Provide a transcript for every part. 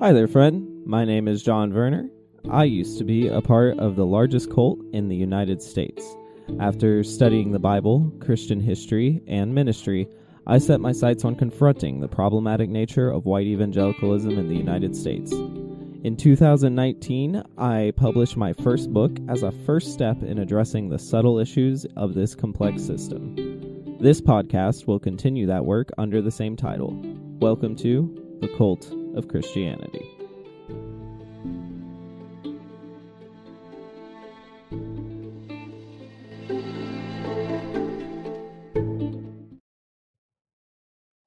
Hi there, friend. My name is John Werner. I used to be a part of the largest cult in the United States. After studying the Bible, Christian history, and ministry, I set my sights on confronting the problematic nature of white evangelicalism in the United States. In 2019, I published my first book as a first step in addressing the subtle issues of this complex system. This podcast will continue that work under the same title. Welcome to The Cult of Christianity.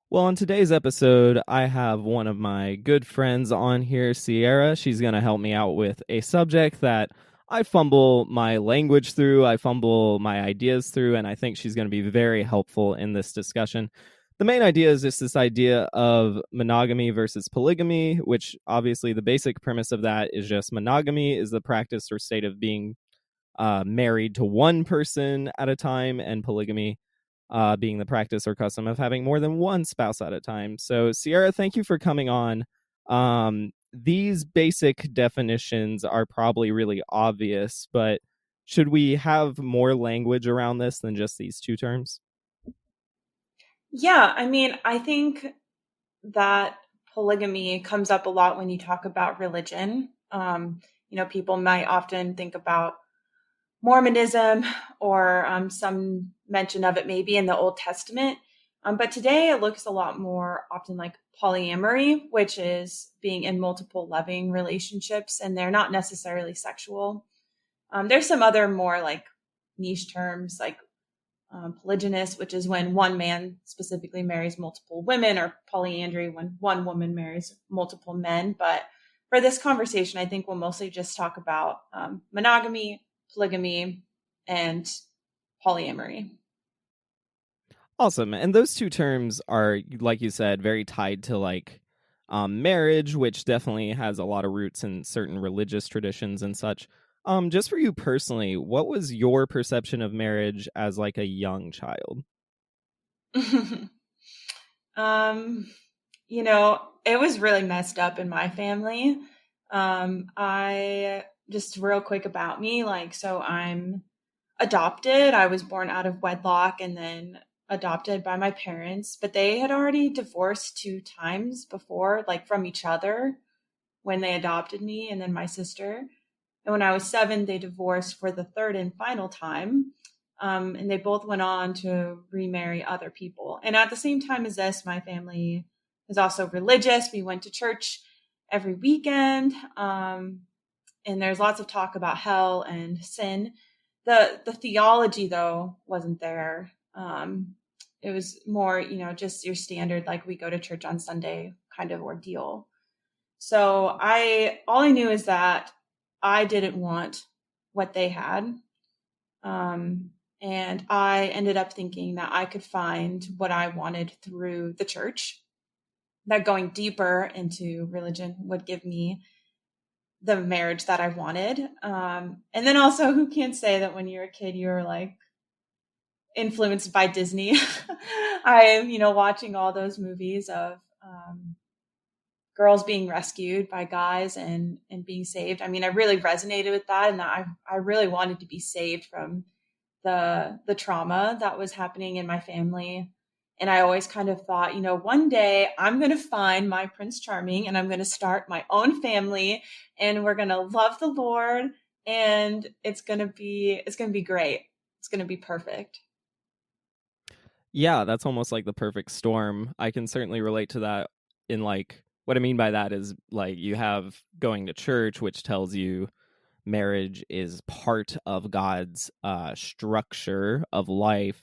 Well, on today's episode, I have one of my good friends on here, Cierra. She's going to help me out with a subject that I fumble my language through, I fumble my ideas through, and I think she's going to be very helpful in this discussion. The main idea is just this idea of monogamy versus polygamy, which obviously the basic premise of that is just monogamy is the practice or state of being married to one person at a time, and polygamy being the practice or custom of having more than one spouse at a time. So, Cierra, thank you for coming on. These basic definitions are probably really obvious, but should we have more language around this than just these two terms? Yeah, I think that polygamy comes up a lot when you talk about religion. People might often think about Mormonism or some mention of it maybe in the Old Testament. But today it looks a lot more often like polyamory, which is being in multiple loving relationships, and they're not necessarily sexual. There's some other more like niche terms like polygynous, which is when one man specifically marries multiple women, or polyandry when one woman marries multiple men. But for this conversation, I think we'll mostly just talk about monogamy, polygamy, and polyamory. Awesome. And those two terms are, like you said, very tied to marriage, which definitely has a lot of roots in certain religious traditions and such. Just for you personally, what was your perception of marriage as like a young child? It was really messed up in my family. I just real quick about me, so I'm adopted. I was born out of wedlock and then adopted by my parents, but they had already divorced 2 times before, from each other when they adopted me and then my sister. And when I was 7, they divorced for the 3rd and final time. And they both went on to remarry other people. And at the same time as this, my family is also religious. We went to church every weekend. And there's lots of talk about hell and sin. The theology, though, wasn't there. It was more, just your standard, like we go to church on Sunday kind of ordeal. So all I knew is that I didn't want what they had. And I ended up thinking that I could find what I wanted through the church, that going deeper into religion would give me the marriage that I wanted. And then also, who can't say that when you're a kid, you're influenced by Disney. I'm, watching all those movies of girls being rescued by guys and being saved. I really resonated with that, and I really wanted to be saved from the trauma that was happening in my family. And I always kind of thought, one day I'm going to find my Prince Charming and I'm going to start my own family and we're going to love the Lord and it's going to be great. It's going to be perfect. Yeah, that's almost like the perfect storm. I can certainly relate to that in what I mean by that is you have going to church, which tells you marriage is part of God's structure of life.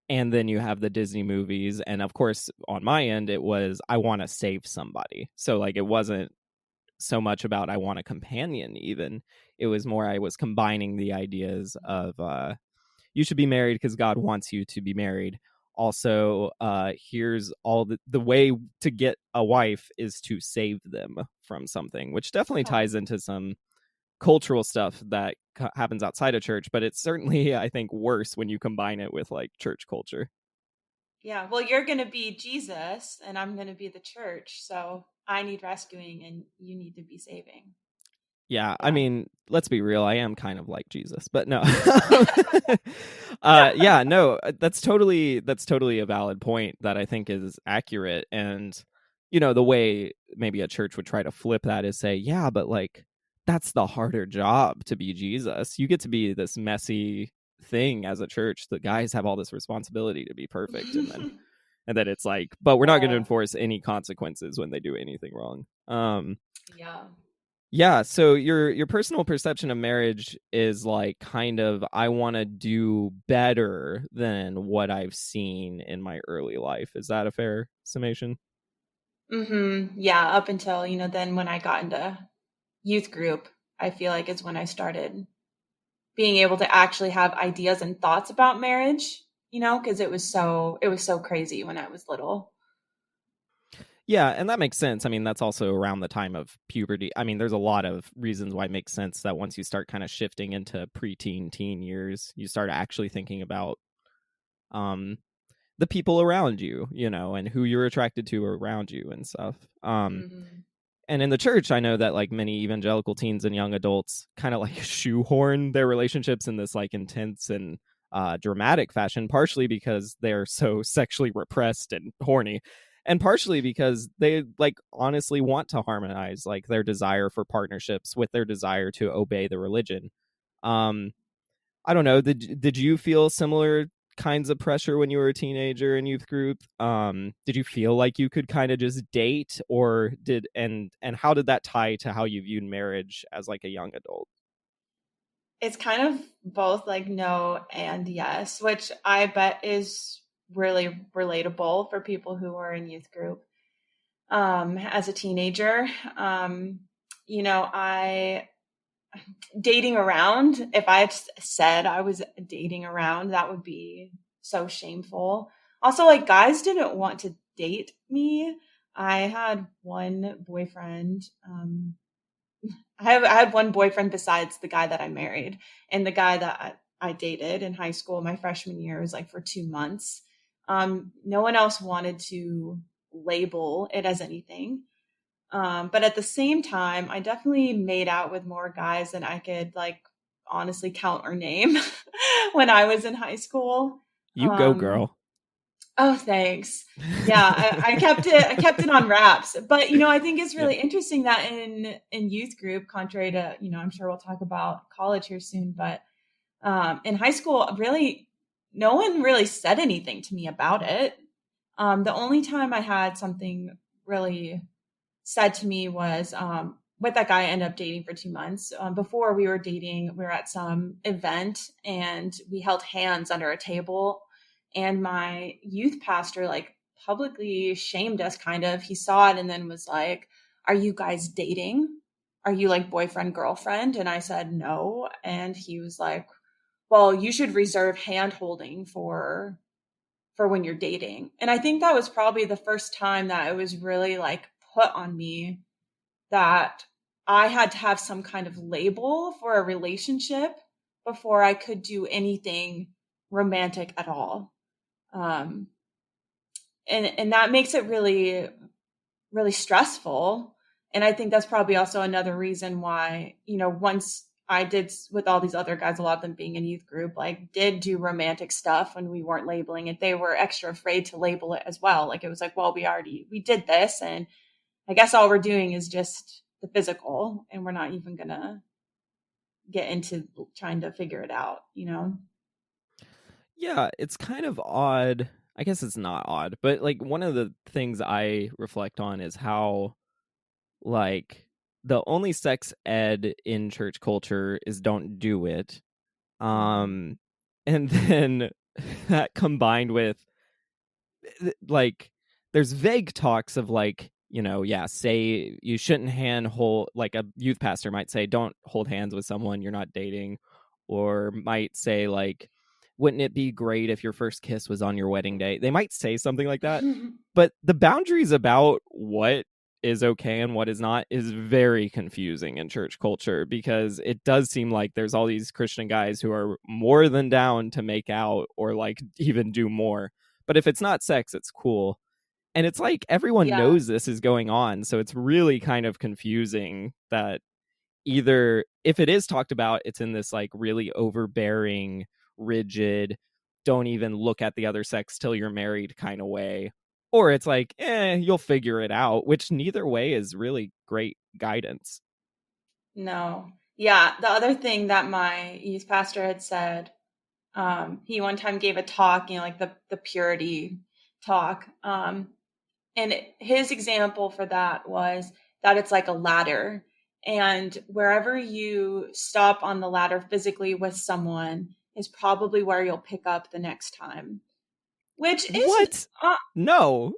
And then you have the Disney movies. And of course, on my end, it was, I want to save somebody. So it wasn't so much about I want a companion even. It was more I was combining the ideas of you should be married because God wants you to be married. Also, here's all the way to get a wife is to save them from something, which definitely ties into some cultural stuff that happens outside of church, but it's certainly, I think, worse when you combine it with church culture. Yeah, well, you're going to be Jesus and I'm going to be the church. So I need rescuing and you need to be saving. Yeah, I Yeah. mean, let's be real. I am kind of like Jesus, but no. Yeah, no, that's totally a valid point that I think is accurate. And the way maybe a church would try to flip that is say, yeah, but like that's the harder job to be Jesus. You get to be this messy thing as a church. The guys have all this responsibility to be perfect, and then it's like, but we're not going to Yeah. enforce any consequences when they do anything wrong. Yeah. Yeah, so your personal perception of marriage is like kind of I want to do better than what I've seen in my early life. Is that a fair summation? Yeah, up until, then when I got into youth group, I feel like is when I started being able to actually have ideas and thoughts about marriage, because it was so crazy when I was little. Yeah, and that makes sense. I mean, that's also around the time of puberty. I mean, there's a lot of reasons why it makes sense that once you start kind of shifting into preteen, teen years, you start actually thinking about um the people around you, and who you're attracted to around you and stuff. Hmm. And in the church, I know that like many evangelical teens and young adults kind of like shoehorn their relationships in this like intense and dramatic fashion, partially because they're so sexually repressed and horny, and partially because they like honestly want to harmonize like their desire for partnerships with their desire to obey the religion. um I don't know. Did you feel similar kinds of pressure when you were a teenager in youth group? Did you feel like you could kind of just date, or and how did that tie to how you viewed marriage as like a young adult? It's kind of both like no and yes, which I bet is really relatable for people who are in youth group. As a teenager, I dating around, if I had said I was dating around, that would be so shameful. Also, like, guys didn't want to date me. I had one boyfriend. I had one boyfriend besides the guy that I married, and the guy that I dated in high school, my freshman year, was like for 2 months. No one else wanted to label it as anything. But at the same time, I definitely made out with more guys than I could like honestly count or name when I was in high school. You go, Um, girl. oh, thanks. Yeah, I kept it. I kept it on wraps. But I think it's Yeah. really interesting that in youth group, contrary to I'm sure we'll talk about college here soon, but in high school, really, no one really said anything to me about it. The only time I had something really said to me was with that guy I ended up dating for 2 months. Before we were dating, we were at some event and we held hands under a table. And my youth pastor, like, publicly shamed us kind of. He saw it and then was like, "Are you guys dating? Are you like boyfriend, girlfriend?" And I said, "No." And he was like, "Well, you should reserve hand holding for when you're dating." And I think that was probably the first time that it was really like put on me that I had to have some kind of label for a relationship before I could do anything romantic at all. Um, and that makes it really, really stressful. And I think that's probably also another reason why, once I did with all these other guys, a lot of them being in youth group, like did do romantic stuff when we weren't labeling it. They were extra afraid to label it as well. Like it was like, well, we did this, and I guess all we're doing is just the physical, and we're not even gonna get into trying to figure it out. Yeah, it's kind of odd. I guess it's not odd, but like one of the things I reflect on is how like the only sex ed in church culture is don't do it. Mm-hmm. um and then that combined with like there's vague talks of like yeah, say you shouldn't hand hold, like a youth pastor might say don't hold hands with someone you're not dating, or might say like wouldn't it be great if your first kiss was on your wedding day. They might say something like that, but the boundaries about what is okay and what is not is very confusing in church culture, because it does seem like there's all these Christian guys who are more than down to make out or like even do more, but if it's not sex, it's cool. And it's like everyone Yeah. knows this is going on, so it's really kind of confusing that either if it is talked about, it's in this like really overbearing, rigid, don't even look at the other sex till you're married kind of way, or it's like, you'll figure it out, which neither way is really great guidance. No. Yeah. The other thing that my youth pastor had said, he one time gave a talk, like the purity talk. And his example for that was that it's like a ladder. And wherever you stop on the ladder physically with someone is probably where you'll pick up the next time, which is, What? No.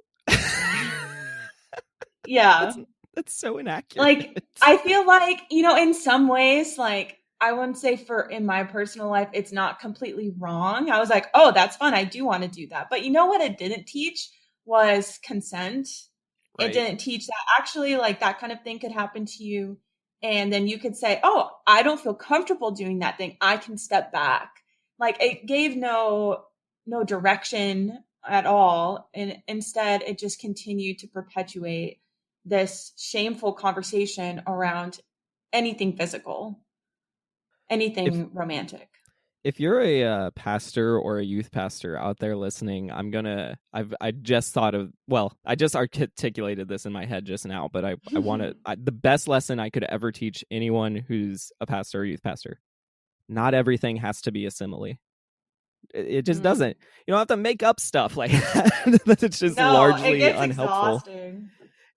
yeah. that's that's so inaccurate. Like, I feel like, in some ways, like, I wouldn't say in my personal life, it's not completely wrong. I was like, oh, that's fun. I do want to do that. But you know what it didn't teach was consent. It Right. didn't teach that actually, like, that kind of thing could happen to you. And then you could say, oh, I don't feel comfortable doing that thing. I can step back. Like, it gave no direction at all. And instead, it just continued to perpetuate this shameful conversation around anything physical, if anything romantic. if you're a pastor or a youth pastor out there listening, I just thought of, well, I just articulated this in my head just now, but I want to, the best lesson I could ever teach anyone who's a pastor or youth pastor: not everything has to be a simile. It just doesn't. You don't have to make up stuff like that. It's just No, it largely gets unhelpful. exhausting.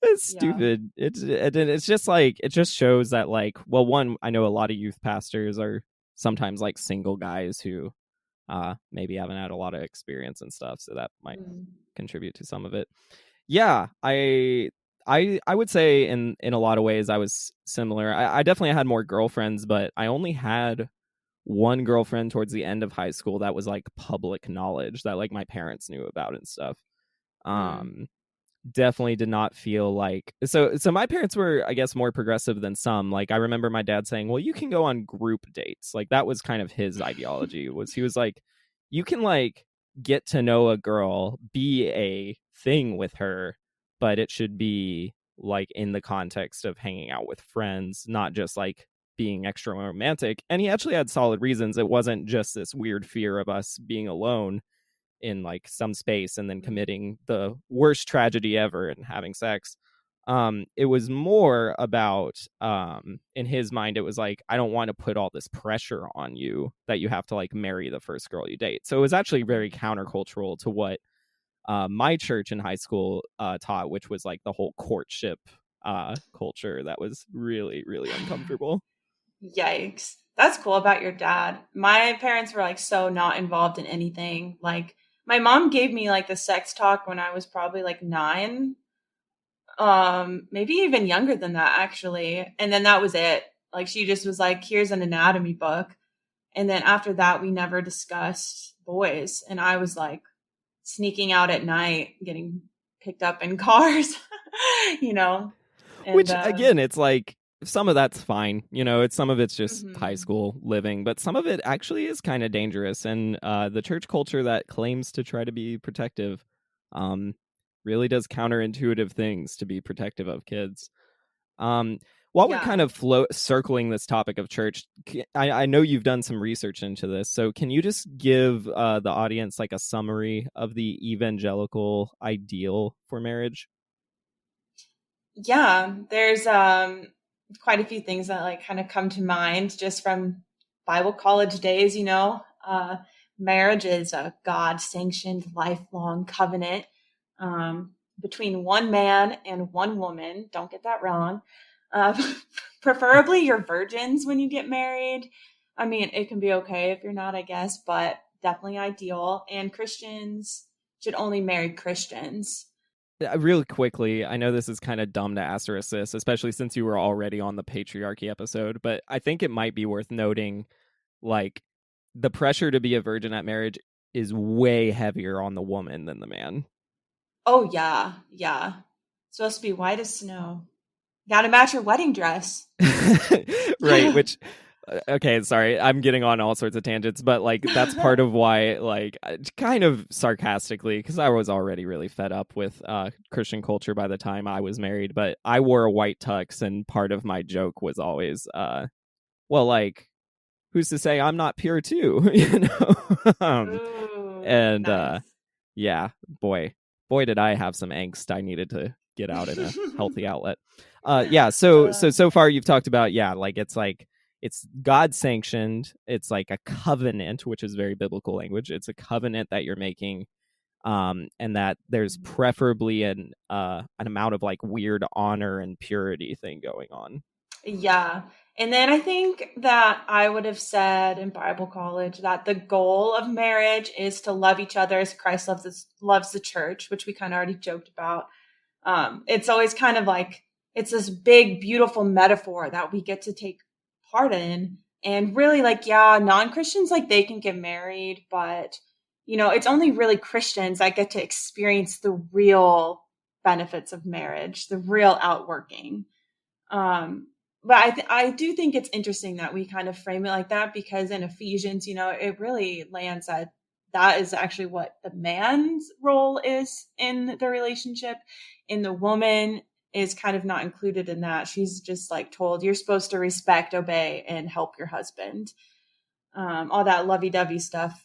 It's Yeah. stupid. It's just like, it just shows that, like, well, one, I know a lot of youth pastors are sometimes like single guys who maybe haven't had a lot of experience and stuff, so that might contribute to some of it. Yeah, I would say in a lot of ways I was similar. I definitely had more girlfriends, but I only had one girlfriend towards the end of high school that was like public knowledge, that like my parents knew about and stuff. Mm. um Definitely did not feel like, so my parents were, I guess, more progressive than some. Like, I remember my dad saying, well, you can go on group dates. Like, that was kind of his ideology. Was he was like, you can like get to know a girl, be a thing with her, but it should be like in the context of hanging out with friends, not just like being extra romantic. And he actually had solid reasons. It wasn't just this weird fear of us being alone in like some space and then committing the worst tragedy ever and having sex. It was more about, in his mind, it was like, I don't want to put all this pressure on you that you have to like marry the first girl you date. So it was actually very countercultural to what my church in high school taught, which was like the whole courtship culture that was really, really uncomfortable. Yikes. That's cool about your dad. My parents were like so not involved in anything. Like, my mom gave me like the sex talk when I was probably like 9. Maybe even younger than that actually. And then that was it. Like, she just was like, here's an anatomy book. And then after that we never discussed boys. And I was like sneaking out at night, getting picked up in cars, you know. And Which again, it's like, some of that's fine, it's, some of it's just high mhm. school living, but some of it actually is kind of dangerous. And the church culture that claims to try to be protective um really does counterintuitive things to be protective of kids. um while we're kind Yeah. of circling this topic of church, I know you've done some research into this, so can you just give the audience like a summary of the evangelical ideal for marriage? Yeah, there's quite a few things that like kind of come to mind just from Bible college days, marriage is a God sanctioned lifelong covenant between one man and one woman. Don't get that wrong. Uh, Preferably you're virgins when you get married. I mean, it can be okay if you're not, I guess, but definitely ideal. And Christians should only marry Christians. Really quickly, I know this is kind of dumb to asterisk this, especially since you were already on the patriarchy episode, but I think it might be worth noting, like, the pressure to be a virgin at marriage is way heavier on the woman than the man. Oh, yeah. Yeah. It's supposed to be white as snow. Got to match your wedding dress. Right, which Okay, sorry, I'm getting on all sorts of tangents, but like that's part of why, like, kind of sarcastically, because I was already really fed up with Christian culture by the time I was married. But I wore a white tux, and part of my joke was always, well, like, who's to say I'm not pure too, you know? Ooh, And nice. yeah, boy, did I have some angst I needed to get out in a healthy outlet. Yeah, so far you've talked about, yeah, like it's God sanctioned. It's like a covenant, which is very biblical language. It's a covenant that you're making, and that there's preferably an amount of like weird honor and purity thing going on. Yeah. And then I think that I would have said in Bible college that the goal of marriage is to love each other as Christ loves the church, which we kind of already joked about. It's always kind of like it's this big, beautiful metaphor that we get to take part in. And really, like, yeah, non-Christians, like, they can get married, but it's only really Christians that get to experience the real benefits of marriage, the real outworking. Um, but I do think it's interesting that we kind of frame it like that, because in Ephesians, it really lands that is actually what the man's role is in the relationship, and the woman is kind of not included in that. She's just like told, you're supposed to respect, obey, and help your husband. All that lovey-dovey stuff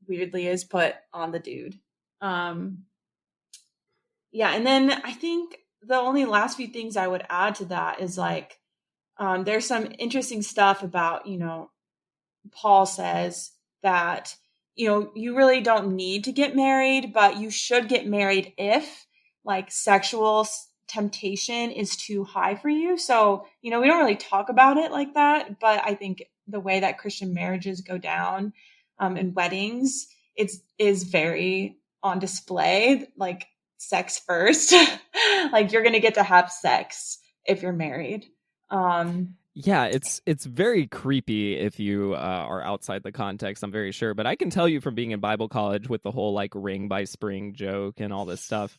weirdly is put on the dude. Yeah, and then I think the only last few things I would add to that is like, there's some interesting stuff about, Paul says that, you really don't need to get married, but you should get married if like sexual temptation is too high for you. So, we don't really talk about it like that, but I think the way that Christian marriages go down, in weddings, is very on display, like sex first. Like, you're going to get to have sex if you're married. Yeah, it's very creepy if you are outside the context, I'm very sure. But I can tell you from being in Bible college with the whole like ring by spring joke and all this stuff,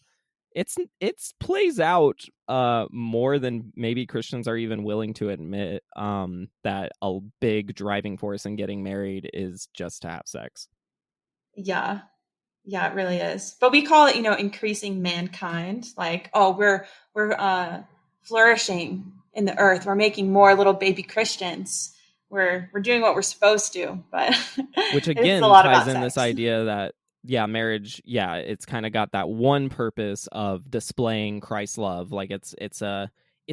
it's plays out more than maybe Christians are even willing to admit, that a big driving force in getting married is just to have sex. Yeah. Yeah, it really is. But we call it, increasing mankind. Like, oh, we're flourishing in the earth. We're making more little baby Christians. We're doing what we're supposed to, but Which it's a again lot ties about in this sex. idea that, yeah, marriage, yeah, it's kind of got that one purpose of displaying Christ's love. Like it's a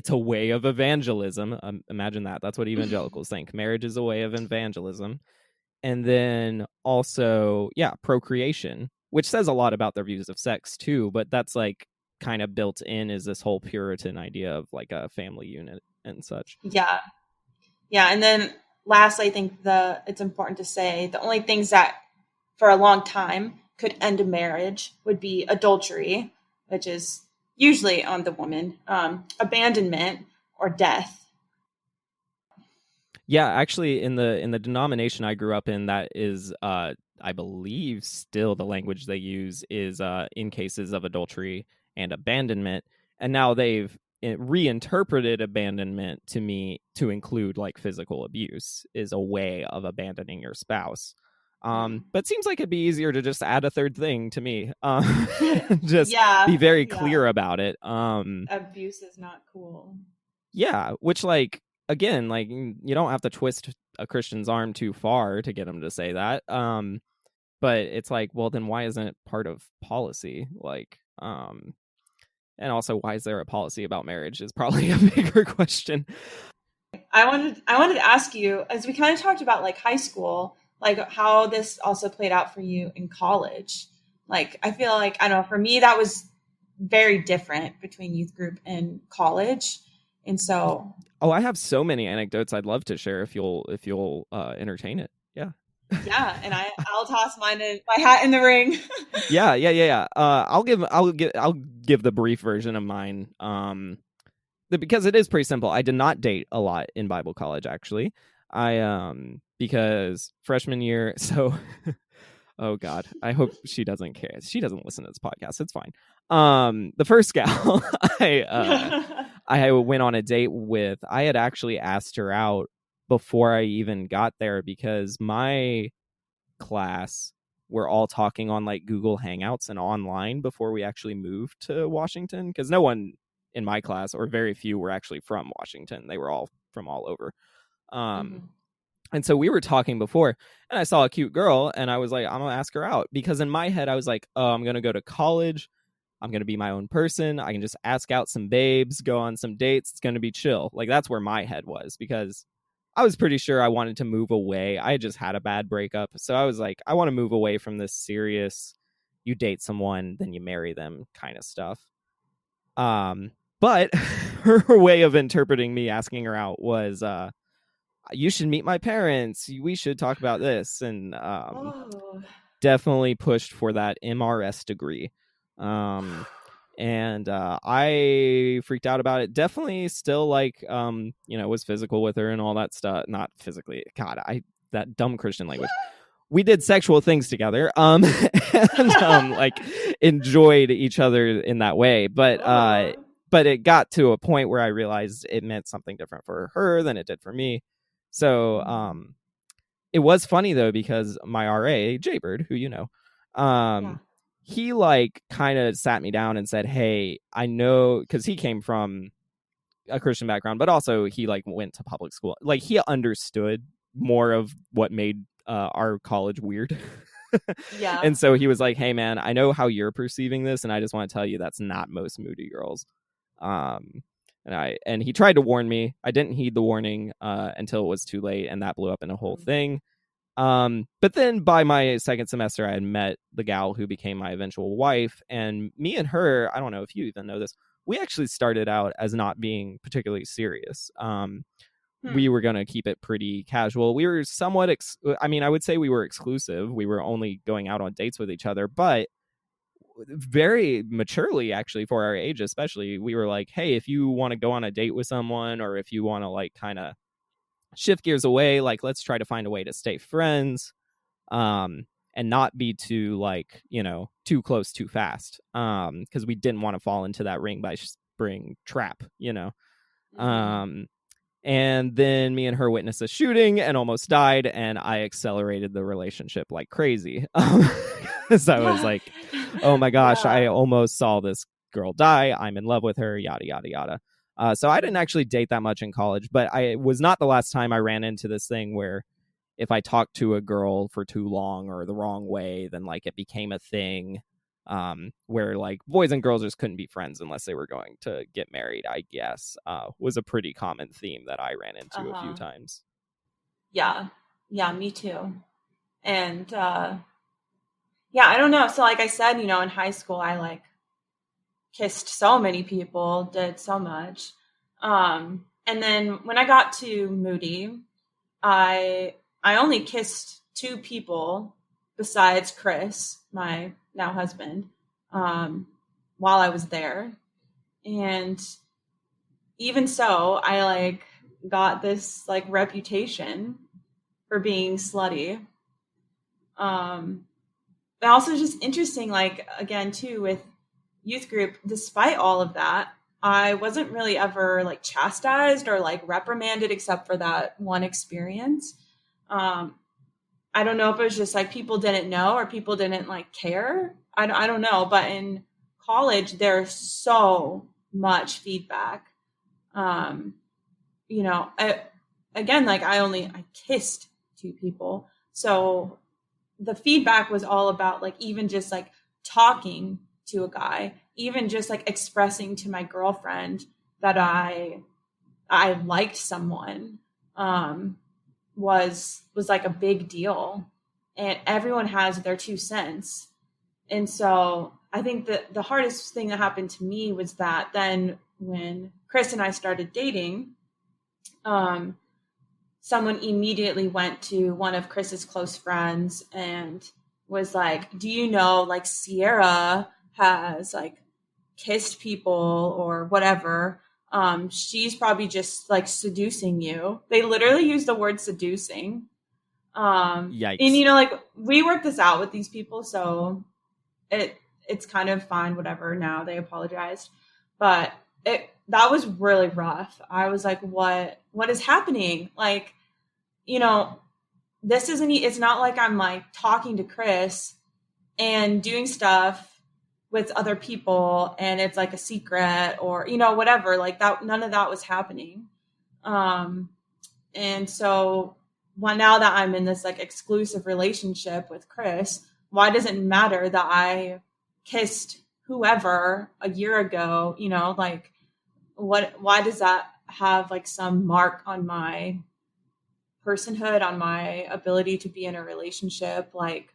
way of evangelism. Imagine that. That's what evangelicals think. Marriage is a way of evangelism. And then also, yeah, procreation, which says a lot about their views of sex too, but that's like kind of built in is this whole Puritan idea of like a family unit and such. Yeah. Yeah. And then lastly, I think it's important to say the only things that for a long time could end a marriage would be adultery, which is usually on the woman, abandonment, or death. Yeah, actually, in the denomination I grew up in, that is, I believe, still the language they use is in cases of adultery and abandonment, and now they've reinterpreted abandonment to me to include like physical abuse is a way of abandoning your spouse. But it seems like it'd be easier to just add a third thing to me. Just be Yeah, very yeah. clear about it. Abuse is not cool. Yeah, which like again, like you don't have to twist a Christian's arm too far to get him to say that. But it's like, well, then why isn't it part of policy? Like, and also, why is there a policy about marriage? Is probably a bigger question. I wanted to ask you, as we kind of talked about like high school, like how this also played out for you in college. Like, I feel like, I don't know, for me that was very different between youth group and college. And so, Oh, I have so many anecdotes I'd love to share if you'll entertain it. Yeah. yeah, and I'll toss my hat in the ring. Yeah. I'll give the brief version of mine. Because it is pretty simple. I did not date a lot in Bible college, actually. Because freshman year, so oh god, I hope she doesn't care. She doesn't listen to this podcast. It's fine. The first gal I I went on a date with, I had actually asked her out before I even got there, because my class were all talking on like Google Hangouts and online before we actually moved to Washington, because no one in my class, or very few, were actually from Washington. They were all from all over. Um, Mm-hmm. and so we were talking before, and I saw a cute girl, and I was like, I'm gonna ask her out, because in my head I was like, oh, I'm gonna go to college. I'm gonna be my own person. I can just ask out some babes, go on some dates. It's gonna be chill. Like, that's where my head was, because I was pretty sure I wanted to move away. I had just had a bad breakup, so I was like, I want to move away from this serious, you date someone, then you marry them kind of stuff. But her way of interpreting me asking her out was, you should meet my parents. We should talk about this. And Oh. definitely pushed for that MRS degree. And I freaked out about it. Definitely still, like, was physical with her and all that stuff. Not physically. God, that dumb Christian language. We did sexual things together, and like, enjoyed each other in that way. Oh. But it got to a point where I realized it meant something different for her than it did for me. So it was funny though, because my RA, Jaybird, who Yeah. he like kind of sat me down and said, "Hey, I know," because he came from a Christian background, but also he like went to public school. Like, he understood more of what made our college weird. Yeah. And so he was like, "Hey man, I know how you're perceiving this, and I just want to tell you that's not most moody girls." Um, and he tried to warn me. I didn't heed the warning until it was too late, and that blew up in a whole thing. But then by my second semester, I had met the gal who became my eventual wife, and me and her, I don't know if you even know this, we actually started out as not being particularly serious. We Hmm. were going to keep it pretty casual. We were somewhat, I would say we were exclusive. We were only going out on dates with each other, but very maturely, actually, for our age especially, we were like, hey, if you want to go on a date with someone, or if you want to like kind of shift gears away, like, let's try to find a way to stay friends, and not be too, like, too close too fast, because we didn't want to fall into that ring by spring trap. Mm-hmm. um and then me and her witnessed a shooting and almost died, and I accelerated the relationship like crazy. Because I was like, oh my gosh, I Yeah. almost saw this girl die. I'm in love with her, yada, yada, yada. So I didn't Mm-hmm. actually date that much in college, but it was not the last time I ran into this thing where if I talked to a girl for too long or the wrong way, then like it became a thing, where like boys and girls just couldn't be friends unless they were going to get married, I guess, was a pretty common theme that I ran into a few Uh-huh. times. Yeah. Yeah, me too. And yeah, I don't know. So like I said, in high school I like kissed so many people, did so much. And then when I got to Moody, I only kissed two people besides Chris, my now husband, um, while I was there. And even so, I like got this like reputation for being slutty. Um, but also just interesting, like again too with youth group, despite all of that, I wasn't really ever like chastised or like reprimanded except for that one experience. Um, I don't know if it was just like people didn't know or people didn't like care. I don't know. But in college, there's so much feedback. Um, you know, I, again, like I kissed two people. So the feedback was all about like even just like talking to a guy, even just like expressing to my girlfriend that I liked someone, um, was like a big deal, and everyone has their 2 cents. And so I think that the hardest thing that happened to me was that then when Chris and I started dating, um, someone immediately went to one of Chris's close friends and was like, "Do you know like Cierra has like kissed people or whatever? She's probably just like seducing you." They literally used the word seducing. And Yikes. like we worked this out with these people, so it's kind of fine, whatever. Now they apologized, but that was really rough. I was like, what is happening? Like, you know, this isn't, it's not like I'm like talking to Chris and doing stuff with other people and it's like a secret or, whatever, like that, none of that was happening. Um, and so now that I'm in this like exclusive relationship with Chris, why does it matter that I kissed whoever a year ago? Like why does that have like some mark on my personhood, on my ability to be in a relationship? Like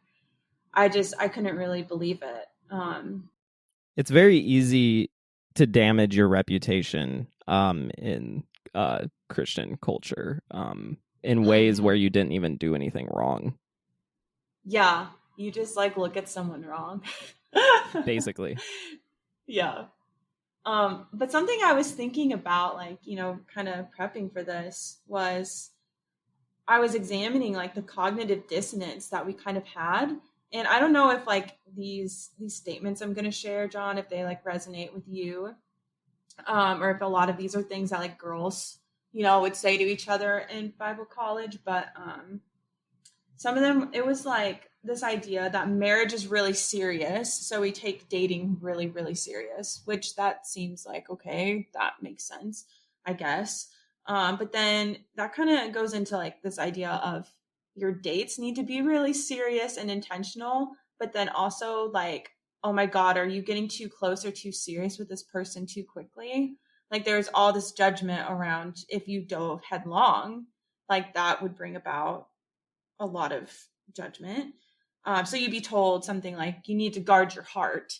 I couldn't really believe it. It's very easy to damage your reputation in Christian culture in ways where you didn't even do anything wrong. Yeah, you just like look at someone wrong. Basically. Yeah. But something I was thinking about, like, kind of prepping for this was I was examining like the cognitive dissonance that we kind of had. And I don't know if like these statements I'm going to share, John, if they like resonate with you, or if a lot of these are things that like girls, would say to each other in Bible college. But some of them, it was like this idea that marriage is really serious. So we take dating really, really serious, which that seems like, okay, that makes sense, I guess. But then that kind of goes into like this idea of your dates need to be really serious and intentional, but then also like, oh my God, are you getting too close or too serious with this person too quickly? Like there's all this judgment around if you dove headlong, like that would bring about a lot of judgment. So you'd be told something like, you need to guard your heart.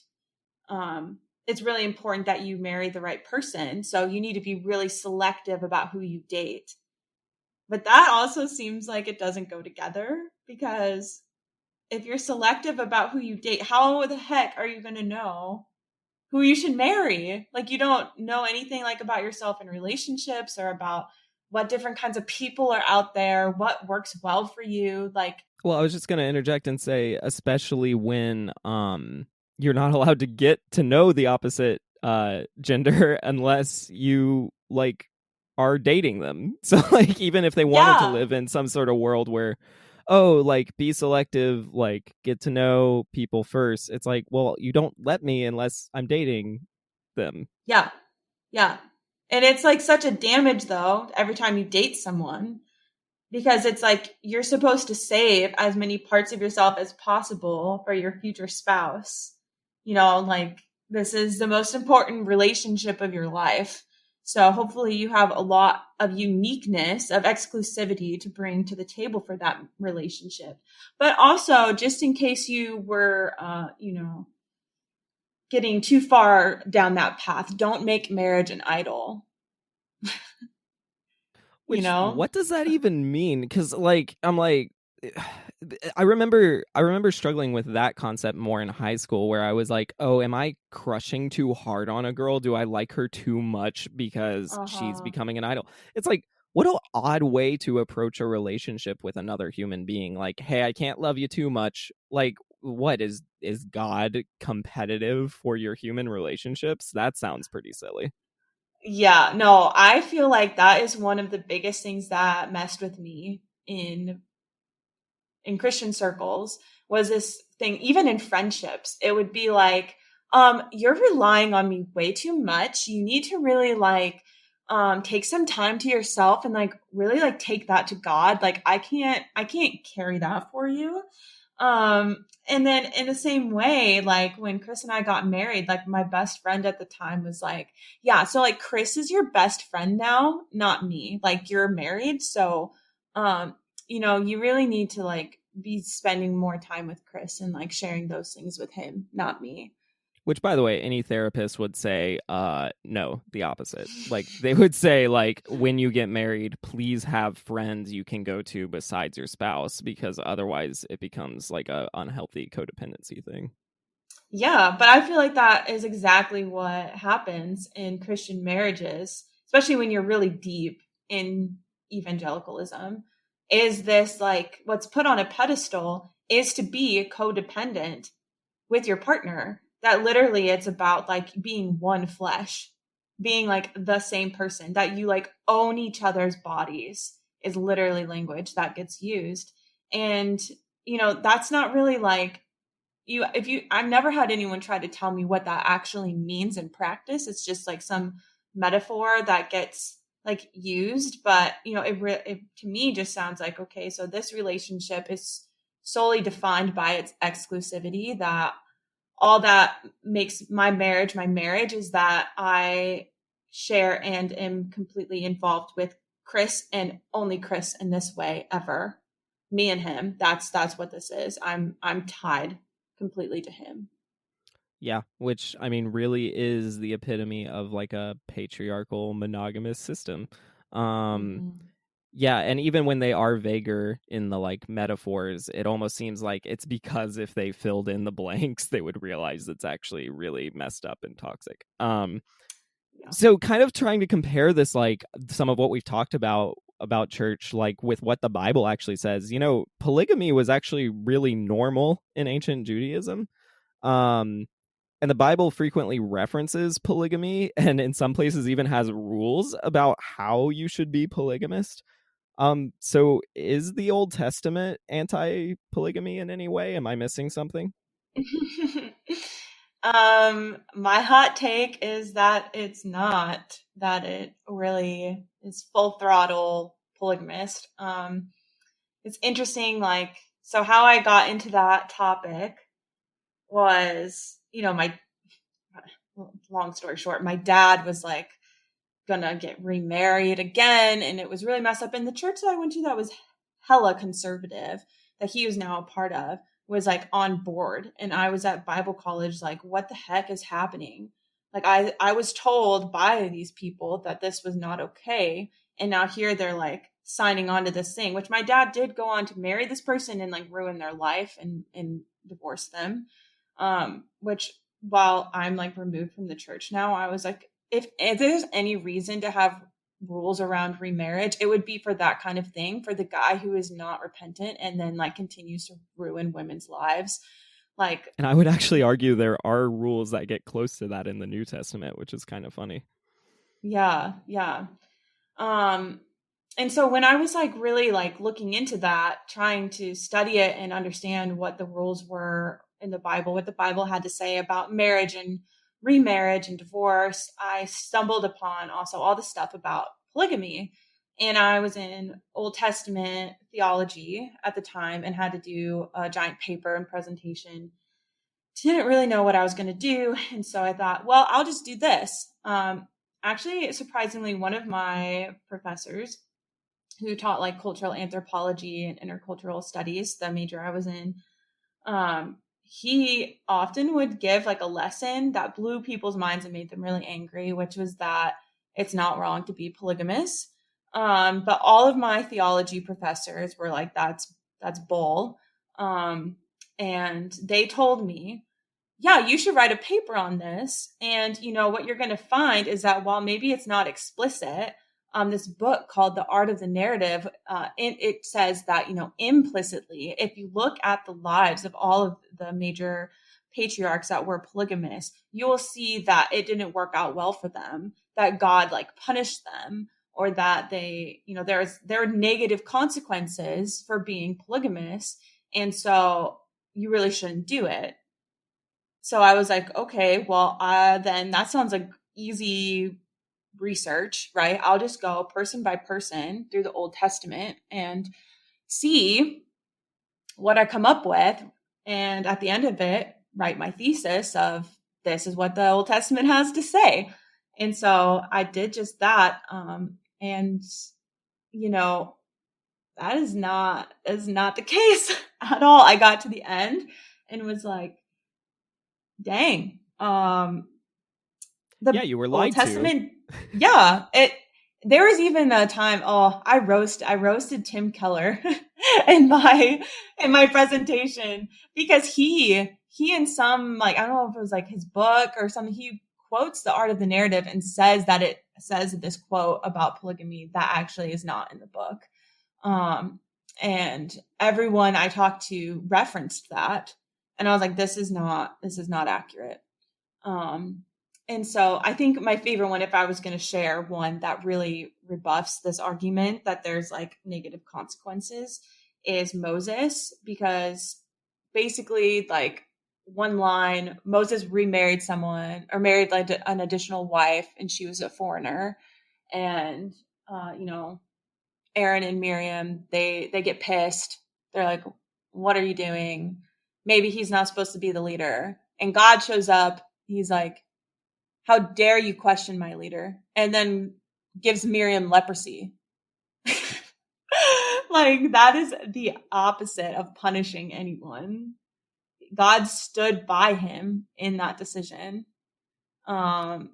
It's really important that you marry the right person. So you need to be really selective about who you date. But that also seems like it doesn't go together, because if you're selective about who you date, how the heck are you going to know who you should marry? Like you don't know anything like about yourself in relationships or about what different kinds of people are out there, what works well for you. Like, Well, I was just going to interject and say, especially when you're not allowed to get to know the opposite gender unless you like are dating them. So like even if they wanted to yeah, live in some sort of world where, oh, like be selective, like get to know people first, it's like, well, you don't let me unless I'm dating them. yeah, yeah. And it's like such a damage though every time you date someone, because it's like you're supposed to save as many parts of yourself as possible for your future spouse. Like this is the most important relationship of your life. So hopefully you have a lot of uniqueness, of exclusivity to bring to the table for that relationship. But also, just in case you were, getting too far down that path, don't make marriage an idol. you Which, know? what does that even mean? Because like I'm like, I remember struggling with that concept more in high school, where I was like, oh, am I crushing too hard on a girl? Do I like her too much because she's Uh-huh. becoming an idol? It's like, what an odd way to approach a relationship with another human being. Like, hey, I can't love you too much. Like, what is God competitive for your human relationships? That sounds pretty silly. Yeah, no, I feel like that is one of the biggest things that messed with me in Christian circles, was this thing. Even in friendships, it would be like, you're relying on me way too much. You need to really like take some time to yourself and like really like take that to God. Like I can't carry that for you. And then in the same way, like when Chris and I got married, like my best friend at the time was like, yeah, so like Chris is your best friend now, not me. Like you're married, so um, you really need to like be spending more time with Chris and like sharing those things with him, not me. Which, by the way, any therapist would say, no, the opposite. Like they would say, like when you get married, please have friends you can go to besides your spouse, because otherwise it becomes like a unhealthy codependency thing. Yeah, but I feel like that is exactly what happens in Christian marriages, especially when you're really deep in evangelicalism. Is this like what's put on a pedestal is to be codependent with your partner? That literally it's about like being one flesh, being like the same person, that you like own each other's bodies. is literally language that gets used. And, that's not really like I've never had anyone try to tell me what that actually means in practice. It's just like some metaphor that gets like used, but it to me just sounds like, okay, so this relationship is solely defined by its exclusivity, that all that makes my marriage is that I share and am completely involved with Chris, and only Chris in this way ever. Me and him. That's what this is. I'm tied completely to him. Yeah, which I mean really is the epitome of like a patriarchal monogamous system. Um Mm-hmm. yeah, and even when they are vaguer in the like metaphors, it almost seems like it's because if they filled in the blanks, they would realize it's actually really messed up and toxic. Yeah. So kind of trying to compare this like some of what we've talked about church like with what the Bible actually says. Polygamy was actually really normal in ancient Judaism. Um and the Bible frequently references polygamy and in some places even has rules about how you should be polygamist. So is the Old Testament anti-polygamy in any way? Am I missing something? My hot take is that it's not, that it really is full throttle polygamist. It's interesting, like, so how I got into that topic was, my long story short, my dad was like gonna get remarried again, and it was really messed up. And the church that I went to that was hella conservative, that he was now a part of, was like on board. And I was at Bible college, like, what the heck is happening? Like I was told by these people that this was not okay. And now here they're like signing on to this thing, which my dad did go on to marry this person and like ruin their life and divorce them. Which, while I'm like removed from the church now, I was like, if there's any reason to have rules around remarriage, it would be for that kind of thing, for the guy who is not repentant and then like continues to ruin women's lives. Like, And I would actually argue there are rules that get close to that in the New Testament, which is kind of funny. yeah, yeah. Um, and so when I was like really like looking into that, trying to study it and understand what the rules were in the Bible, what the Bible had to say about marriage and remarriage and divorce, I stumbled upon also all the stuff about polygamy. And I was in Old Testament theology at the time and had to do a giant paper and presentation. Didn't really know what I was going to do. And so I thought, well, I'll just do this. Actually, surprisingly, one of my professors who taught like cultural anthropology and intercultural studies, the major I was in, he often would give like a lesson that blew people's minds and made them really angry, which was that it's not wrong to be polygamous. But all of my theology professors were like, that's bull. And they told me, yeah, you should write a paper on this. And, what you're going to find is that while maybe it's not explicit, this book called The Art of the Narrative, it says that, implicitly, if you look at the lives of all of the major patriarchs that were polygamous, you will see that it didn't work out well for them, that God like punished them, or that they, there are negative consequences for being polygamous. And so you really shouldn't do it. So I was like, okay, well, then that sounds like easy research, right? I'll just go person by person through the Old Testament and see what I come up with. And at the end of it, write my thesis of this is what the Old Testament has to say. And so I did just that. And, you know, that is not the case at all. I got to the end and was like, dang, Yeah, the you were Old lied to. Testament, yeah, there was even a time, I roasted Tim Keller in my presentation, because he in some, like, I don't know if it was like his book or something, he quotes The Art of the Narrative and says that it says this quote about polygamy that actually is not in the book. Um and everyone I talked to referenced that, and I was like, this is not accurate. Um, And so I think my favorite one, if I was going to share one that really rebuffs this argument that there's like negative consequences, is Moses, because basically, like, one line, Moses remarried someone or married like an additional wife, and she was a foreigner. And, you know, Aaron and Miriam, they get pissed. They're like, what are you doing? Maybe he's not supposed to be the leader. And God shows up. He's like, how dare you question my leader? And then gives Miriam leprosy. Like, that is the opposite of punishing anyone. God stood by him in that decision. Um,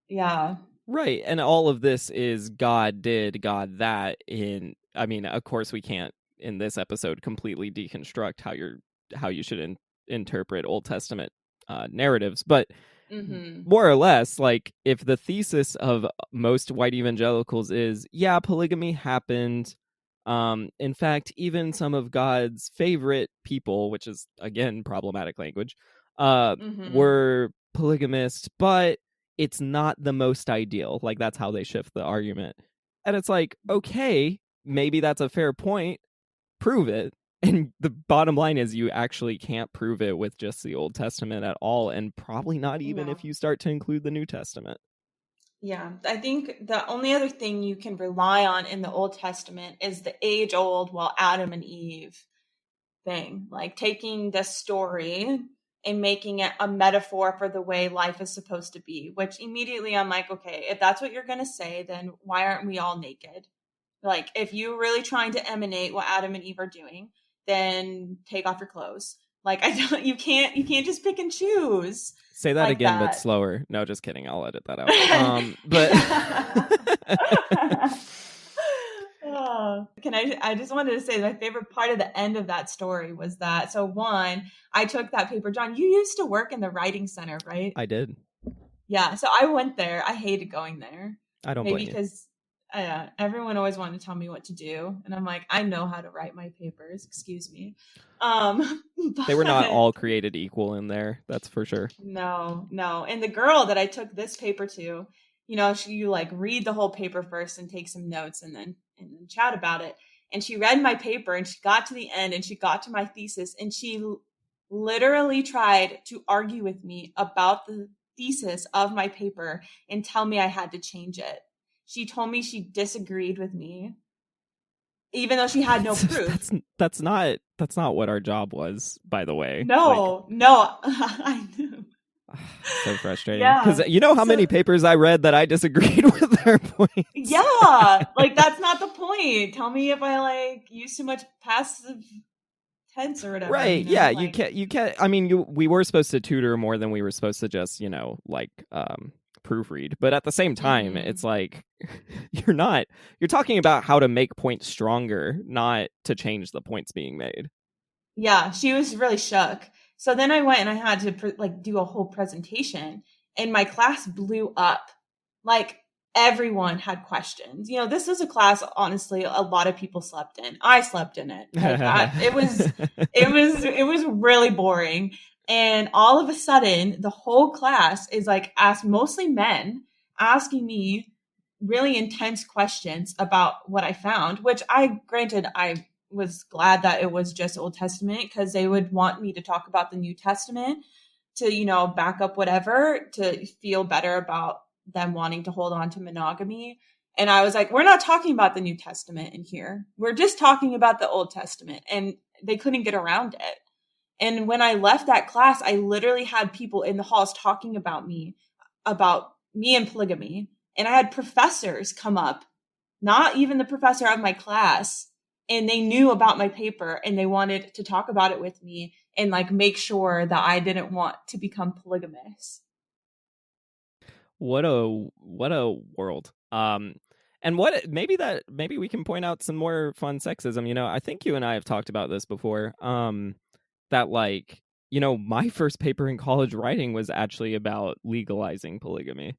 yeah. Right. And all of this is God did, God that. I mean, of course we can't in this episode completely deconstruct how you should interpret Old Testament narratives, but Mm-hmm. more or less, like, if the thesis of most white evangelicals is, yeah, polygamy happened, in fact, even some of God's favorite people, which is again problematic language, uh Mm-hmm. were polygamist, but it's not the most ideal. Like, that's how they shift the argument. And it's like, okay, maybe that's a fair point, prove it. And the bottom line is, you actually can't prove it with just the Old Testament at all, and probably not even No. if you start to include the New Testament. Yeah, I think the only other thing you can rely on in the Old Testament is the age old, well, Adam and Eve thing, like taking the story and making it a metaphor for the way life is supposed to be, which immediately I'm like, okay, if that's what you're going to say, then why aren't we all naked? Like, if you're really trying to emanate what Adam and Eve are doing, then take off your clothes. Like, I don't, you can't just pick and choose Say that like again, but that. slower. No, just kidding. I'll edit that out. But Oh, I just wanted to say my favorite part of the end of that story was that, so one, I took that paper. John, you used to work in the writing center, right? I did. Yeah, so I went there. I hated going there. I don't Maybe blame you. because everyone always wanted to tell me what to do, and I'm like, I know how to write my papers. Excuse me. They were not But all created equal in there, that's for sure. no, no. And the girl that I took this paper to, you like read the whole paper first and take some notes, and then chat about it. And she read my paper, and she got to the end, and she got to my thesis, and she literally tried to argue with me about the thesis of my paper and tell me I had to change it. She told me she disagreed with me, even though she had no proof. That's not what our job was, by the way. Like, No, no, I knew. so frustrating, because Yeah. you know how So many papers I read that I disagreed with their points. yeah, like, that's not the point. Tell me if I like use too much passive tense or whatever, Right, yeah, you like, can't, I mean, we were supposed to tutor more than we were supposed to just, like, proofread, but at the same time mhm. it's like, you're talking about how to make points stronger, not to change the points being made. Yeah, she was really shook. So then I went and I had to like do a whole presentation, and my class blew up. Like, everyone had questions. This was a class, honestly, a lot of people slept in. I slept in it. Like, it was really boring. And all of a sudden, the whole class is like, asked, mostly men, asking me really intense questions about what I found, which I was glad that it was just Old Testament, because they would want me to talk about the New Testament to, back up whatever, to feel better about them wanting to hold on to monogamy. And I was like, we're not talking about the New Testament in here. We're just talking about the Old Testament. And they couldn't get around it. And when I left that class, I literally had people in the halls talking about me and polygamy. And I had professors come up, not even the professor of my class, and they knew about my paper, and they wanted to talk about it with me and like make sure that I didn't want to become polygamous. What a world. And maybe we can point out some more fun sexism. I think you and I have talked about this before. That, like, my first paper in college writing was actually about legalizing polygamy.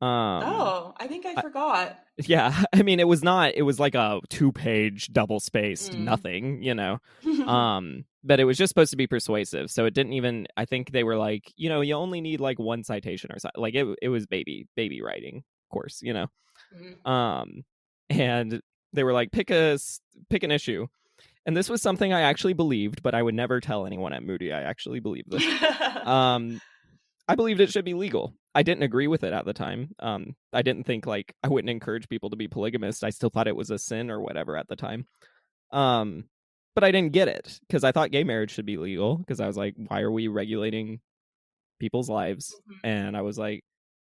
Um, Oh, I think I I, forgot. yeah, I mean, it was like a 2-page double spaced Mm. nothing. but it was just supposed to be persuasive. So it didn't even, I think they were like, you only need like one citation or something. Like it was baby writing course, Mhm. Um, and they were like, pick an issue. And this was something I actually believed, but I would never tell anyone at Moody I actually believed this. Um, I believed it should be legal. I didn't agree with it at the time. I didn't think like I wouldn't encourage people to be polygamist. I still thought it was a sin or whatever at the time. Um, but I didn't get it because I thought gay marriage should be legal because I was like, why are we regulating people's lives? And I was like,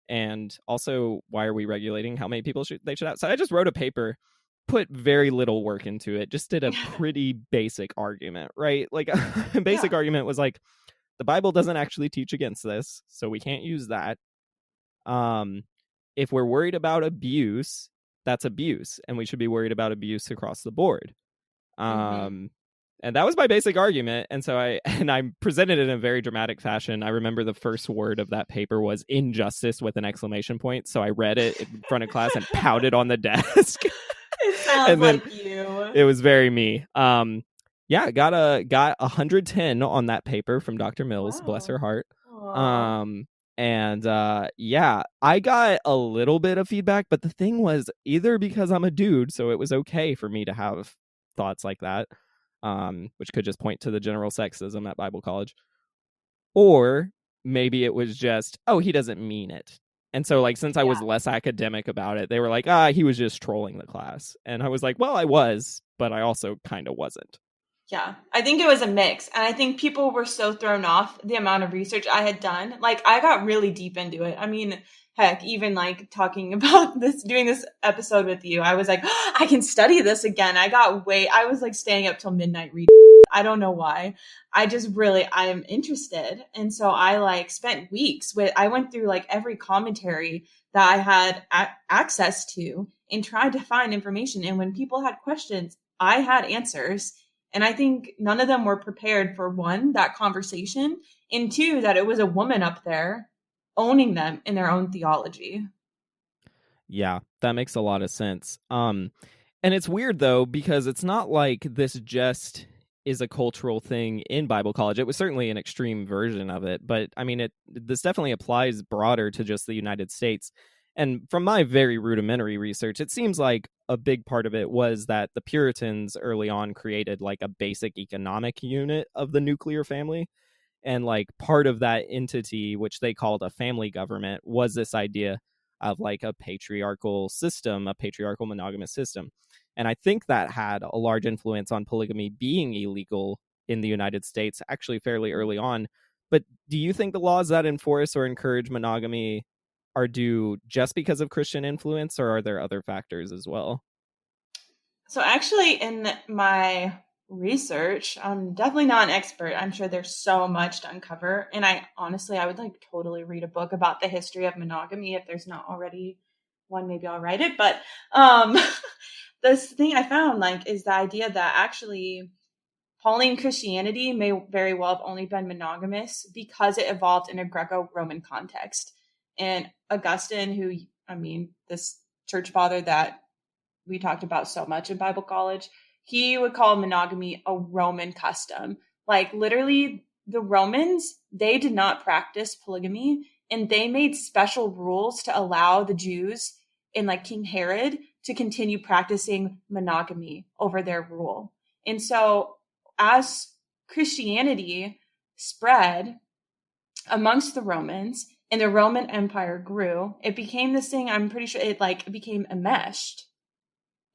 and also why are we regulating how many people they should have? So I just wrote a paper, put very little work into it, just did a pretty basic argument, right? Like a basic Yeah. argument was like, the Bible doesn't actually teach against this, so we can't use that. Um, if we're worried about abuse, that's abuse, and we should be worried about abuse across the board. Hmm. And that was my basic argument. And so I presented it in a very dramatic fashion. I remember the first word of that paper was injustice with an exclamation point. So I read it in front of class and pouted on the desk. It sounds And then like you. it was very me. Yeah, got 110 on that paper from Dr. Mills, bless her Wow. heart. Aw. Um, and yeah, I got a little bit of feedback, but the thing was either because I'm a dude, so it was okay for me to have thoughts like that, which could just point to the general sexism at Bible college, or maybe it was just, oh, he doesn't mean it. And so, like, since I was Yeah. less academic about it, they were like, he was just trolling the class. And I was like, well, I was, but I also kind of wasn't. Yeah, I think it was a mix. And I think people were so thrown off the amount of research I had done. Like, I got really deep into it. I mean, heck, even like talking about this, doing this episode with you, I was like, oh, I can study this again. I was like staying up till midnight reading. I don't know why. I am interested. And so I like spent weeks I went through like every commentary that I had access to and tried to find information. And when people had questions, I had answers. And I think none of them were prepared for one, that conversation, and two, that it was a woman up there owning them in their own theology. Yeah, that makes a lot of sense. And it's weird though, because it's not like this just is a cultural thing in Bible college. It was certainly an extreme version of it, but I mean, this definitely applies broader to just the United States. And from my very rudimentary research, it seems like a big part of it was that the Puritans early on created like a basic economic unit of the nuclear family. And like part of that entity, which they called a family government, was this idea of like a patriarchal system, a patriarchal monogamous system. And I think that had a large influence on polygamy being illegal in the United States actually fairly early on. But do you think the laws that enforce or encourage monogamy are due just because of Christian influence, or are there other factors as well? So, actually, in my research, I'm definitely not an expert. I'm sure there's so much to uncover. And I would like totally read a book about the history of monogamy. If there's not already one, maybe I'll write it. But um, this thing I found like is the idea that actually Pauline Christianity may very well have only been monogamous because it evolved in a Greco-Roman context. And Augustine, this church father that we talked about so much in Bible college, he would call monogamy a Roman custom. Like literally, the Romans, they did not practice polygamy, and they made special rules to allow the Jews and like King Herod to continue practicing monogamy over their rule. And so as Christianity spread amongst the Romans and the Roman Empire grew, it became this thing. I'm pretty sure it became enmeshed,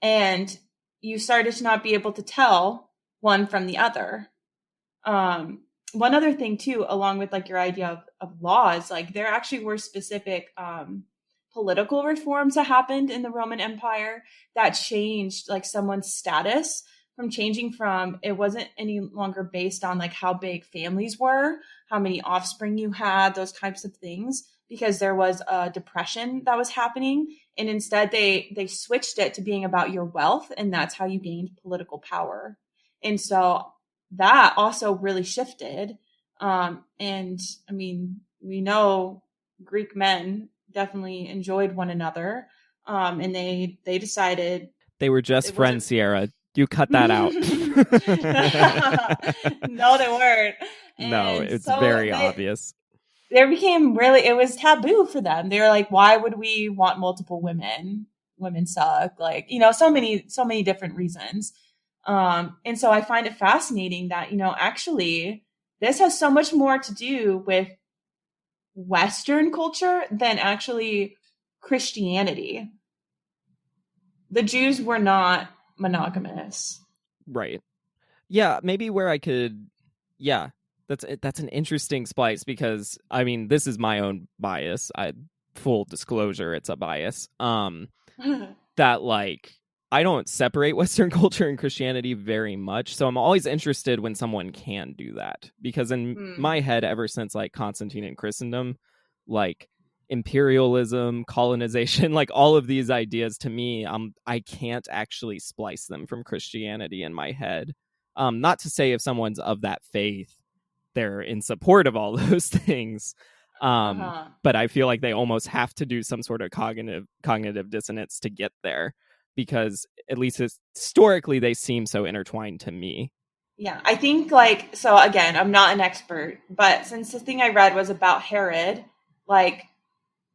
and you started to not be able to tell one from the other. One other thing too, along with like your idea of laws, like there actually were specific political reforms that happened in the Roman Empire that changed like someone's status from changing from, it wasn't any longer based on like how big families were, how many offspring you had, those types of things, because there was a depression that was happening, and instead they switched it to being about your wealth, and that's how you gained political power. And so that also really shifted. And I mean, we know Greek men definitely enjoyed one another, and they decided They were just it wasn't. friends, Sierra. You cut that out. No, they weren't. No, And it's so very obvious. there became really, it was taboo for them. They were like, why would we want multiple women? Women suck. Like, so many different reasons. And so I find it fascinating that, actually this has so much more to do with Western culture than actually Christianity. The Jews were not monogamous. Right. Yeah, maybe where I could, yeah, that's an interesting splice because I mean this is my own bias. I full disclosure, it's a bias. That like I don't separate Western culture and Christianity very much, so I'm always interested when someone can do that because in Hmm. my head, ever since like Constantine and Christendom, like imperialism, colonization, like all of these ideas to me, I can't actually splice them from Christianity in my head. Not to say if someone's of that faith, they're in support of all those things. Uh-huh. But I feel like they almost have to do some sort of cognitive dissonance to get there because at least historically they seem so intertwined to me. Yeah, I think like, so again, I'm not an expert, but since the thing I read was about Herod, like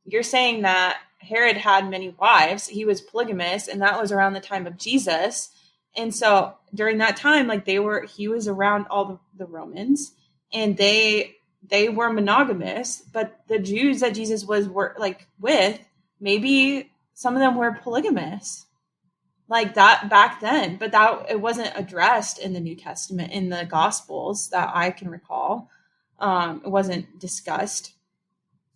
you're saying that Herod had many wives, he was polygamous, and that was around the time of Jesus. And so during that time, like he was around all the Romans, and they were monogamous, but the Jews that Jesus were like with, maybe some of them were polygamous like that back then, but that it wasn't addressed in the New Testament, in the Gospels that I can recall. It wasn't discussed.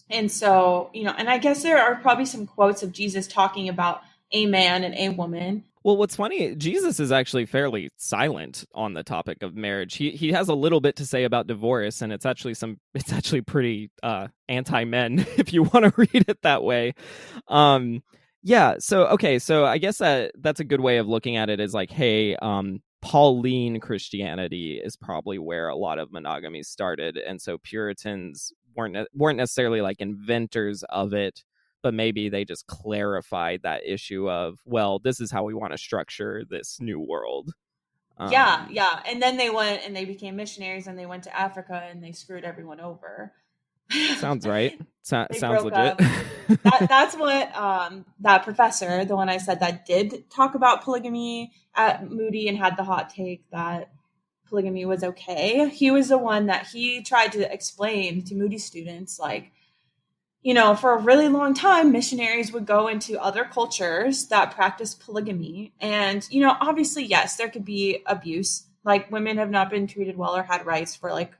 And so, and I guess there are probably some quotes of Jesus talking about a man and a woman. Well, what's funny, Jesus is actually fairly silent on the topic of marriage. He has a little bit to say about divorce, and it's actually pretty anti men if you want to read it that way. Yeah, so okay, so I guess that's a good way of looking at it is like, hey, Pauline Christianity is probably where a lot of monogamy started, and so Puritans weren't necessarily like inventors of it, but maybe they just clarified that issue of, well, this is how we want to structure this new world. Yeah, yeah. And then they went and they became missionaries and they went to Africa and they screwed everyone over. Sounds right. They Sounds broke legit. up. That's what that professor, the one I said that did talk about polygamy at Moody and had the hot take that polygamy was okay. He was the one that he tried to explain to Moody students, like, for a really long time, missionaries would go into other cultures that practice polygamy. And, obviously, yes, there could be abuse. Like women have not been treated well or had rights for like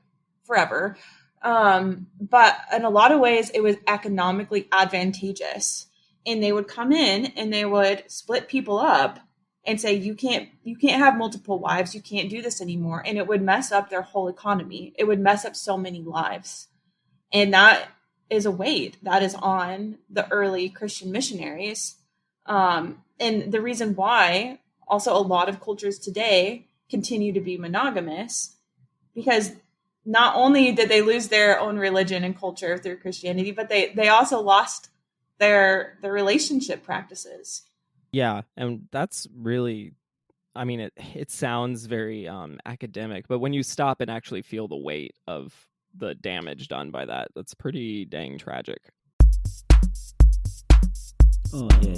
forever. But in a lot of ways, it was economically advantageous. And they would come in and they would split people up and say, you can't have multiple wives. You can't do this anymore. And it would mess up their whole economy. It would mess up so many lives. And that is a weight that is on the early Christian missionaries. And the reason why also a lot of cultures today continue to be monogamous, because not only did they lose their own religion and culture through Christianity, but they also lost their relationship practices. Yeah, and that's really, I mean, it sounds very academic, but when you stop and actually feel the weight of the damage done by that, that's pretty dang tragic. Oh yeah.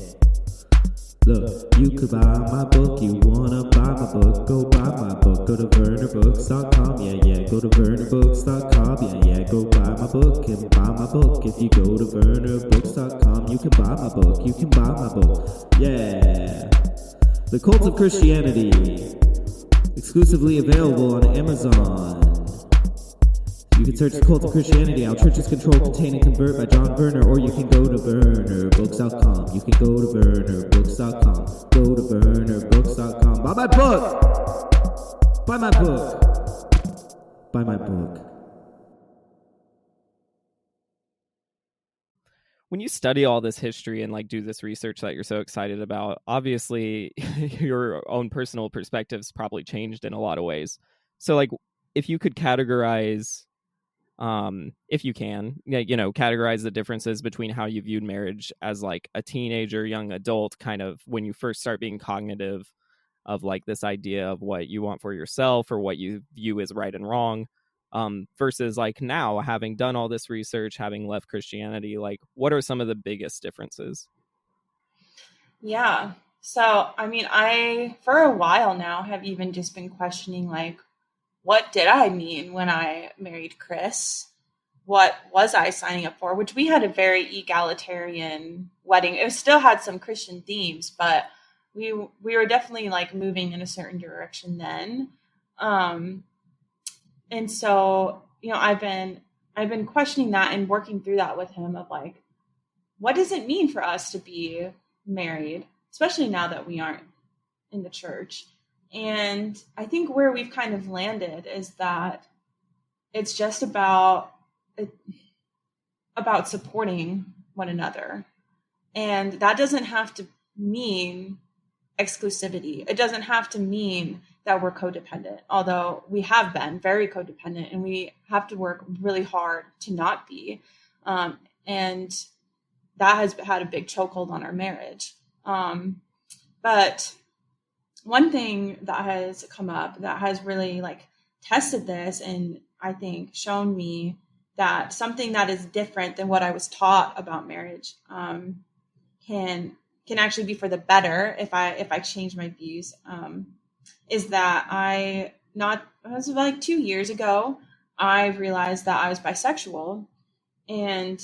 Look, you could buy my book, you wanna buy my book, go buy my book, go to VernerBooks.com, yeah, go to VernerBooks.com, yeah, go buy my book and buy my book. If you go to VernerBooks.com, you can buy my book, you can buy my book, yeah. The Cult of Christianity, exclusively available on Amazon. You can search The Cult of Christianity, How Churches Control, Contain, and Convert by John Verner, or you can go to VernerBooks.com. You can go to VernerBooks.com. Go to VernerBooks.com. Buy my book! Buy my book! Buy my book. When you study all this history and like do this research that you're so excited about, obviously your own personal perspectives probably changed in a lot of ways. So like if you could categorize if you can, categorize the differences between how you viewed marriage as like a teenager, young adult, kind of when you first start being cognitive, of like this idea of what you want for yourself or what you view as right and wrong, versus like now having done all this research, having left Christianity, like what are some of the biggest differences? Yeah. So, I mean, I, for a while now, have even just been questioning, like, what did I mean when I married Chris? What was I signing up for? Which we had a very egalitarian wedding. It still had some Christian themes, but we were definitely like moving in a certain direction then. And so, you know, I've been questioning that and working through that with him of like, what does it mean for us to be married, especially now that we aren't in the church? And I think where we've kind of landed is that it's just about supporting one another. And that doesn't have to mean exclusivity. It doesn't have to mean that we're codependent, although we have been very codependent and we have to work really hard to not be. And that has had a big chokehold on our marriage. But one thing that has come up that has really like tested this and I think shown me that something that is different than what I was taught about marriage can actually be for the better if I change my views, is that it was like 2 years ago, I realized that I was bisexual. And,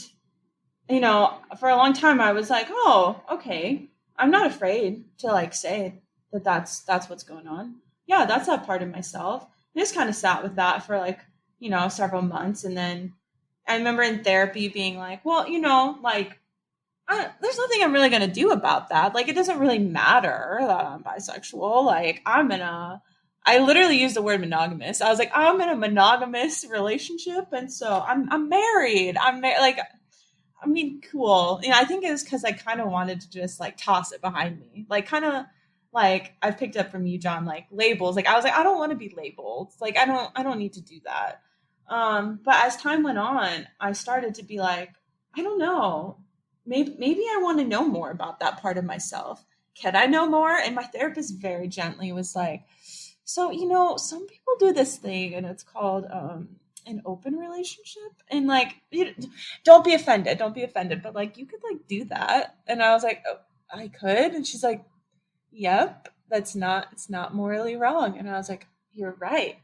you know, for a long time I was like, oh, okay, I'm not afraid to like say that that's what's going on. Yeah, that's that part of myself. I just kind of sat with that for like, you know, several months. And then I remember in therapy being like, well, you know, like, there's nothing I'm really going to do about that. Like, it doesn't really matter that I'm bisexual. Like, I literally used the word monogamous. I was like, I'm in a monogamous relationship. And so I'm married. Like, I mean, cool. You know, I think it was because I kind of wanted to just like toss it behind me. Like, kind of like I've picked up from you, John, like labels. Like, I was like, I don't want to be labeled. Like, I don't need to do that. But as time went on, I started to be like, I don't know. Maybe I want to know more about that part of myself. Can I know more? And my therapist very gently was like, so, you know, some people do this thing and it's called an open relationship. And like, don't be offended. But like, you could like do that. And I was like, oh, I could. And she's like, yep, it's not morally wrong. And I was like, you're right.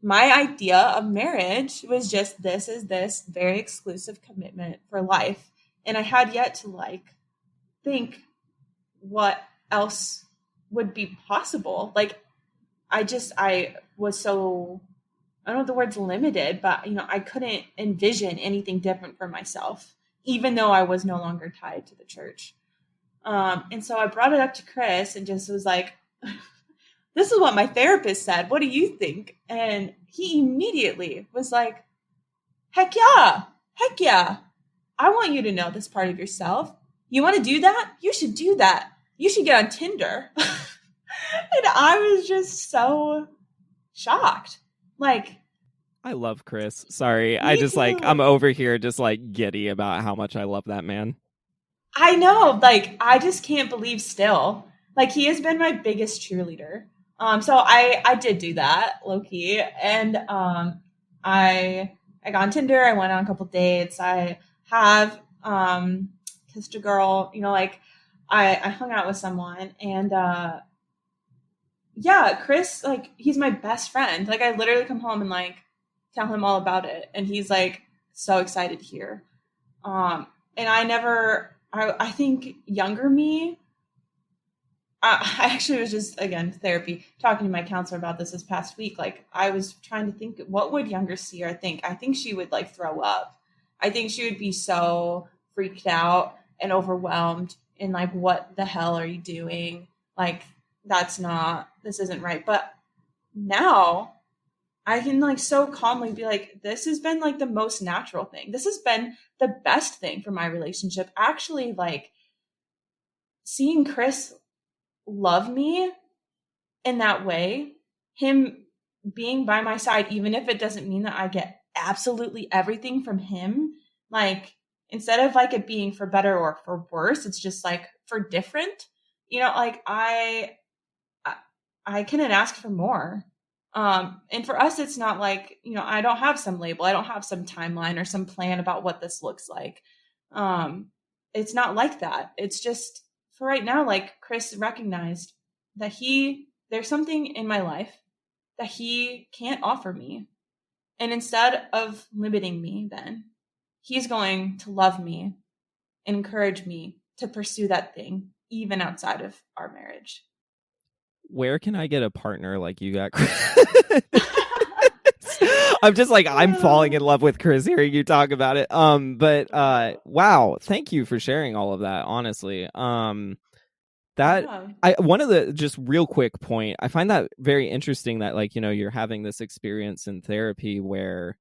My idea of marriage was just this very exclusive commitment for life. And I had yet to like think what else would be possible. Like, I was so, I don't know if the word's limited, but you know, I couldn't envision anything different for myself, even though I was no longer tied to the church. And so I brought it up to Chris and just was like, this is what my therapist said. What do you think? And he immediately was like, heck yeah. I want you to know this part of yourself. You want to do that? You should do that. You should get on Tinder. And I was just so shocked. Like, I love Chris. Sorry. I just too. like, I'm over here just like giddy about how much I love that man. I know. Like, I just can't believe still. Like, he has been my biggest cheerleader. So I did do that low key. And I got on Tinder. I went on a couple dates. I have kissed a girl, you know, like I hung out with someone and yeah, Chris, like, he's my best friend. Like, I literally come home and like tell him all about it. And he's like so excited here. And I think younger me, I actually was just, again, therapy, talking to my counselor about this past week. Like, I was trying to think, what would younger Cierra think? I think she would like throw up. I think she would be so freaked out and overwhelmed and like, what the hell are you doing? Like, this isn't right. But now I can like so calmly be like, this has been like the most natural thing. This has been the best thing for my relationship. Actually, like, seeing Chris love me in that way, him being by my side, even if it doesn't mean that I get absolutely everything from him, like, instead of like it being for better or for worse, it's just like for different, you know, like I couldn't ask for more. And for us, it's not like, I don't have some label. I don't have some timeline or some plan about what this looks like. It's not like that. It's just for right now, like Chris recognized that there's something in my life that he can't offer me. And instead of limiting me, then he's going to love me, encourage me to pursue that thing, even outside of our marriage. Where can I get a partner like you got? I'm just like, I'm falling in love with Chris hearing you talk about it. Wow, thank you for sharing all of that, honestly. One of the, just real quick point, I find that very interesting that, like, you're having this experience in therapy where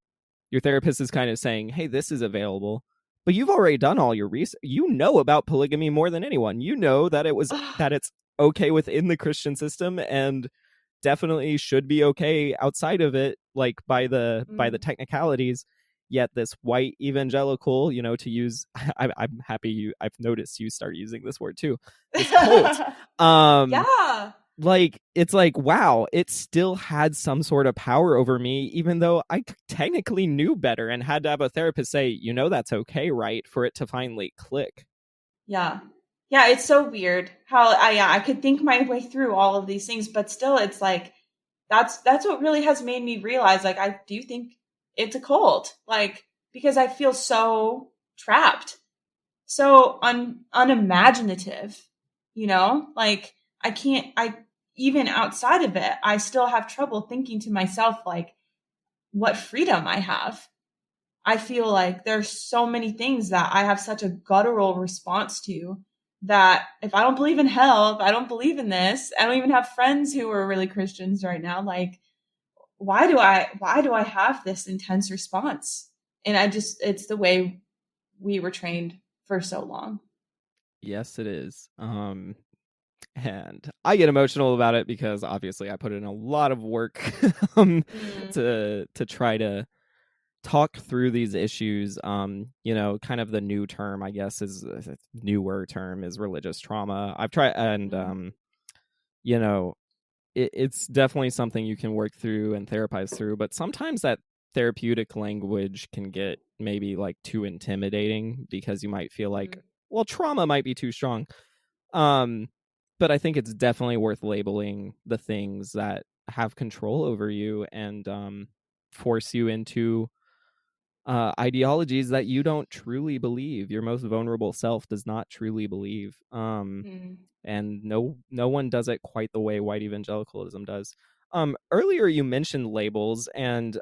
your therapist is kind of saying, hey, this is available, but you've already done all your research. You know about polygamy more than anyone. You know that it's okay within the Christian system and definitely should be okay outside of it, like by the technicalities. Yet this white evangelical, to use, I'm happy I've noticed you start using this word too, this cult. Yeah. Like, it's like, wow, it still had some sort of power over me, even though I technically knew better and had to have a therapist say, that's okay, right? For it to finally click. Yeah. Yeah, it's so weird how I could think my way through all of these things, but still it's like, that's what really has made me realize, like, I do think it's a cult, like, because I feel so trapped, so unimaginative, like even outside of it, I still have trouble thinking to myself, like, what freedom I have. I feel like there's so many things that I have such a guttural response to, that if I don't believe in hell, if I don't believe in this, I don't even have friends who are really Christians right now. Like, why do I have this intense response? And it's the way we were trained for so long. Yes, it is. And I get emotional about it because obviously I put in a lot of work to try to talk through these issues. Kind of the new term, I guess, is a newer term, is religious trauma. I've tried, and it's definitely something you can work through and therapize through, but sometimes that therapeutic language can get maybe like too intimidating because you might feel like, well, trauma might be too strong. But I think it's definitely worth labeling the things that have control over you and force you into ideologies that you don't truly believe. Your most vulnerable self does not truly believe. And no one does it quite the way white evangelicalism does. Earlier you mentioned labels, and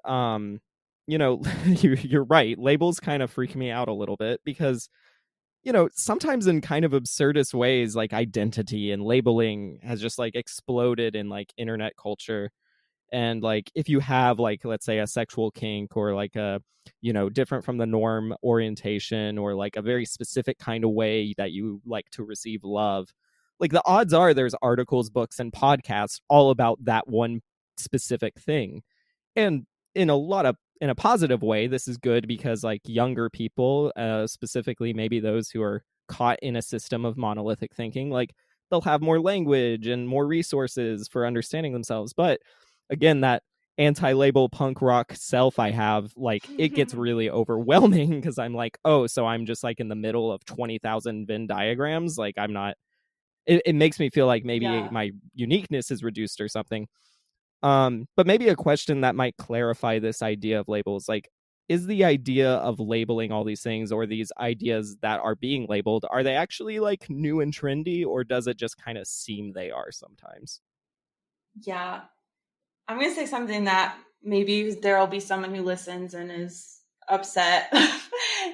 you're right. Labels kind of freak me out a little bit because sometimes in kind of absurdist ways, like identity and labeling has just like exploded in like internet culture. And like, if you have, like, let's say a sexual kink or like a, different from the norm orientation, or like a very specific kind of way that you like to receive love, like the odds are there's articles, books, and podcasts all about that one specific thing. And in a positive way, this is good because like younger people, specifically maybe those who are caught in a system of monolithic thinking, like they'll have more language and more resources for understanding themselves. But again, that anti-label punk rock self I have, like, it gets really overwhelming because I'm like, oh, so I'm just like in the middle of 20,000 Venn diagrams. Like, I'm not, it makes me feel like maybe my uniqueness is reduced or something. But maybe a question that might clarify this idea of labels, like, is the idea of labeling all these things, or these ideas that are being labeled, are they actually like new and trendy, or does it just kind of seem they are sometimes? Yeah. I'm going to say something that maybe there will be someone who listens and is upset.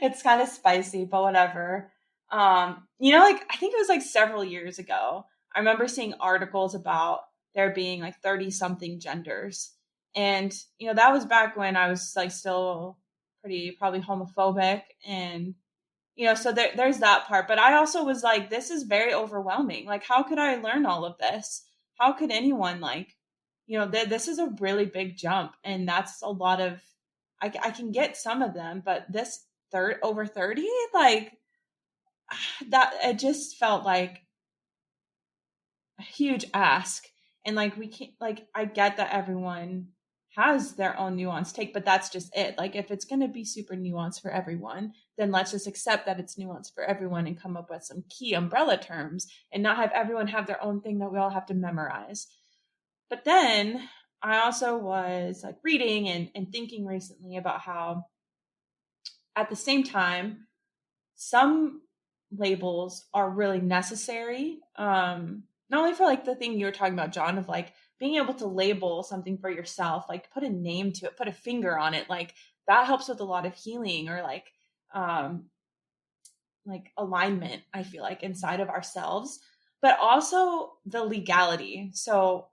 It's kind of spicy, but whatever. Like, I think it was like several years ago, I remember seeing articles about there being like 30 something genders. And, that was back when I was like still pretty probably homophobic. And, so there's that part. But I also was like, this is very overwhelming. Like, how could I learn all of this? How could anyone, like, this is a really big jump. And that's a lot of, I can get some of them, but this over 30, like, that, it just felt like a huge ask. And like we can't, like, I get that everyone has their own nuanced take, but that's just it. Like if it's going to be super nuanced for everyone, then let's just accept that it's nuanced for everyone and come up with some key umbrella terms and not have everyone have their own thing that we all have to memorize. But then I also was like reading and thinking recently about how at the same time, some labels are really necessary. Not only for like the thing you were talking about, John, of like being able to label something for yourself, like put a name to it, put a finger on it, like that helps with a lot of healing or like alignment, I feel like, inside of ourselves, but also the legality. So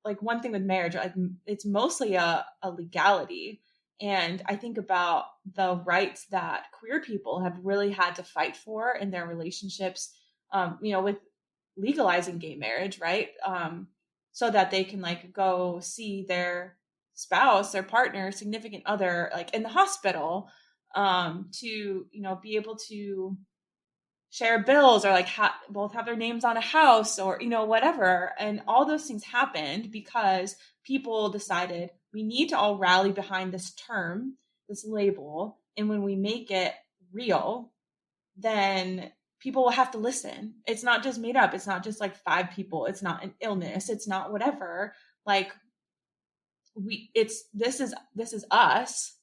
like one thing with marriage, like it's mostly a legality. And I think about the rights that queer people have really had to fight for in their relationships, with legalizing gay marriage, right? So that they can like go see their spouse, their partner, significant other, like in the hospital, to, be able to share bills or like both have their names on a house or whatever. And all those things happened because people decided we need to all rally behind this term, this label, and when we make it real, then people will have to listen. It's not just made up. It's not just like 5 people. It's not an illness. It's not whatever. Like this is us,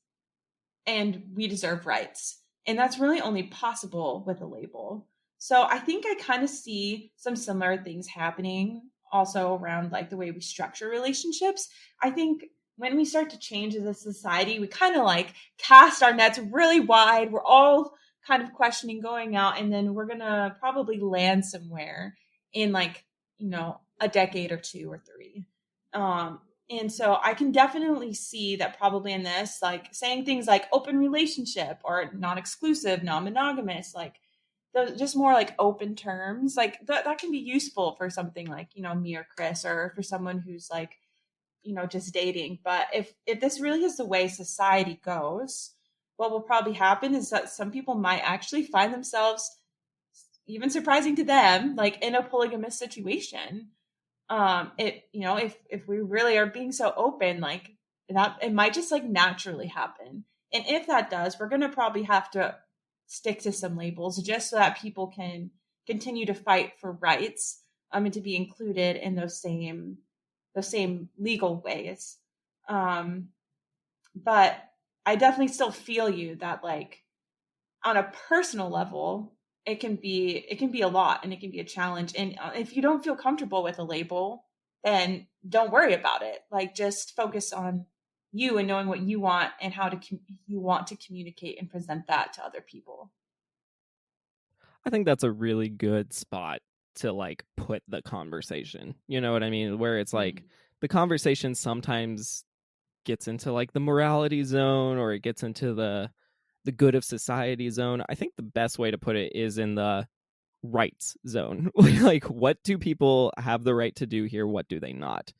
and we deserve rights. And that's really only possible with a label. So I think I kind of see some similar things happening also around like the way we structure relationships. I think when we start to change as a society, we kind of like cast our nets really wide. We're all kind of questioning going out, and then we're going to probably land somewhere in like, a decade or 2 or 3. And so I can definitely see that probably in this, like saying things like open relationship or non-exclusive, non-monogamous, like those just more like open terms, like that can be useful for something like, me or Chris, or for someone who's like, just dating. But if this really is the way society goes, what will probably happen is that some people might actually find themselves, even surprising to them, like in a polygamous situation. If we really are being so open, like that, it might just like naturally happen. And if that does, we're going to probably have to stick to some labels just so that people can continue to fight for rights, and to be included in those same legal ways. But I definitely still feel you that like on a personal level, it can be a lot, and it can be a challenge. And if you don't feel comfortable with a label, then don't worry about it. Like just focus on you and knowing what you want and how you want to communicate and present that to other people. I think that's a really good spot to like put the conversation. You know what I mean? Where it's like the conversation sometimes gets into like the morality zone, or it gets into the good of society zone. I think the best way to put it is in the rights zone. Like, what do people have the right to do here? What do they not?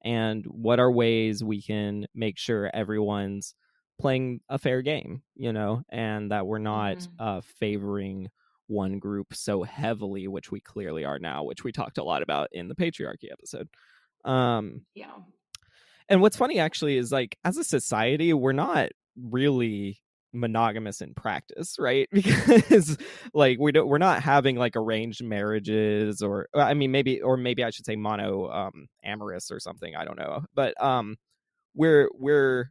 And what are ways we can make sure everyone's playing a fair game, and that we're not favoring one group so heavily, which we clearly are now, which we talked a lot about in the patriarchy episode. Yeah. And what's funny actually is like as a society, we're not really monogamous in practice, right? Because like we're not having like arranged marriages, or I mean maybe I should say mono amorous or something, I don't know. But we're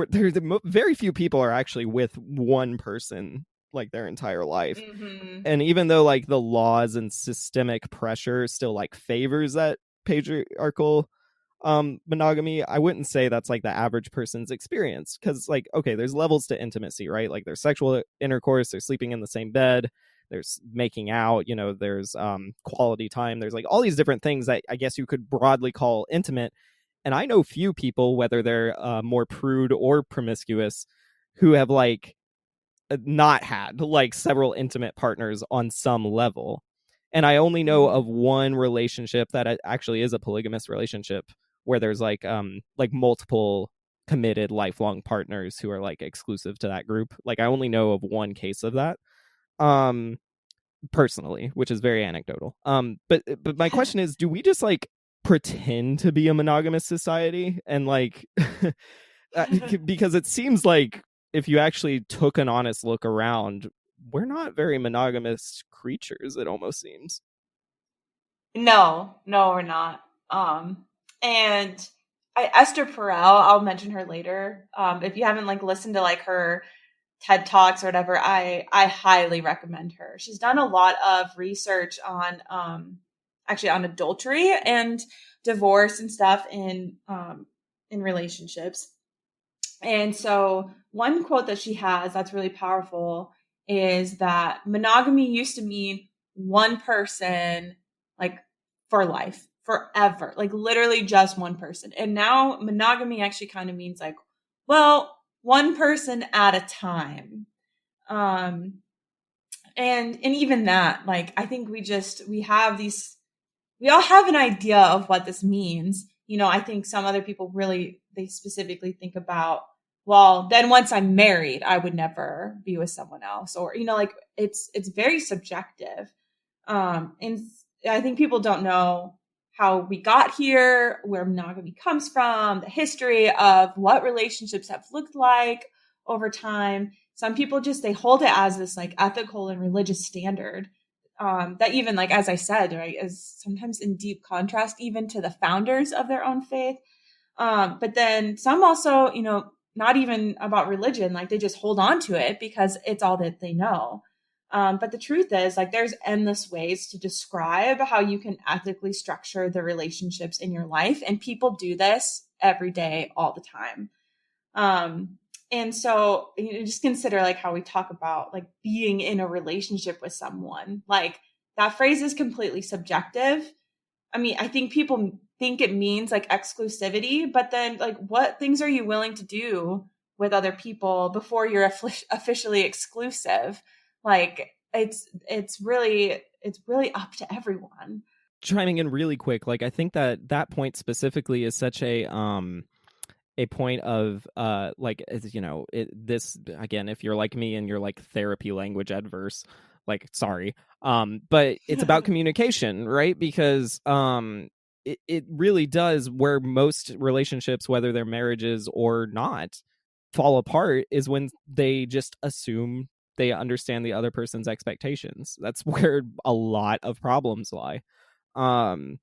there's very few people are actually with one person like their entire life. And even though like the laws and systemic pressure still like favors that patriarchal monogamy, I wouldn't say that's like the average person's experience, because like, okay, there's levels to intimacy, right? Like there's sexual intercourse, there's sleeping in the same bed, there's making out, there's quality time, there's like all these different things that I guess you could broadly call intimate. And I know few people, whether they're more prude or promiscuous, who have like not had like several intimate partners on some level. And I only know of one relationship that actually is a polygamous relationship, where there's like multiple committed lifelong partners who are like exclusive to that group. Like I only know of one case of that personally, which is very anecdotal. But my question is, do we just like pretend to be a monogamous society, and like because it seems like if you actually took an honest look around, we're not very monogamous creatures, it almost seems. No, we're not. And Esther Perel, I'll mention her later. If you haven't like listened to like her TED Talks or whatever, I highly recommend her. She's done a lot of research on actually on adultery and divorce and stuff in relationships. And so one quote that she has that's really powerful is that monogamy used to mean one person like for life, forever, like literally just one person. And now monogamy actually kind of means like, well, one person at a time. And even that, like, I think we all have an idea of what this means. You know, I think some other people really, they specifically think about, well, then once I'm married, I would never be with someone else. Or, you know, like it's very subjective. And I think people don't know how we got here, where monogamy comes from, the history of what relationships have looked like over time. Some people just, they hold it as this like ethical and religious standard that even like, as I said, right, is sometimes in deep contrast even to the founders of their own faith. But then some also, you know, not even about religion, like they just hold on to it because it's all that they know. But the truth is, like, there's endless ways to describe how you can ethically structure the relationships in your life. And people do this every day, all the time. And so you know, just consider like how we talk about like being in a relationship with someone. Like that phrase is completely subjective. I mean, I think people think it means like exclusivity, but then like what things are you willing to do with other people before you're officially exclusive? Like it's really up to everyone. Chiming in really quick, like I think that point specifically is such a point of like, as you know, this again, if you're like me and you're like therapy language adverse, like sorry, but it's about communication, right? Because it really does, where most relationships, whether they're marriages or not, fall apart is when they just assume they understand the other person's expectations. That's where a lot of problems lie. um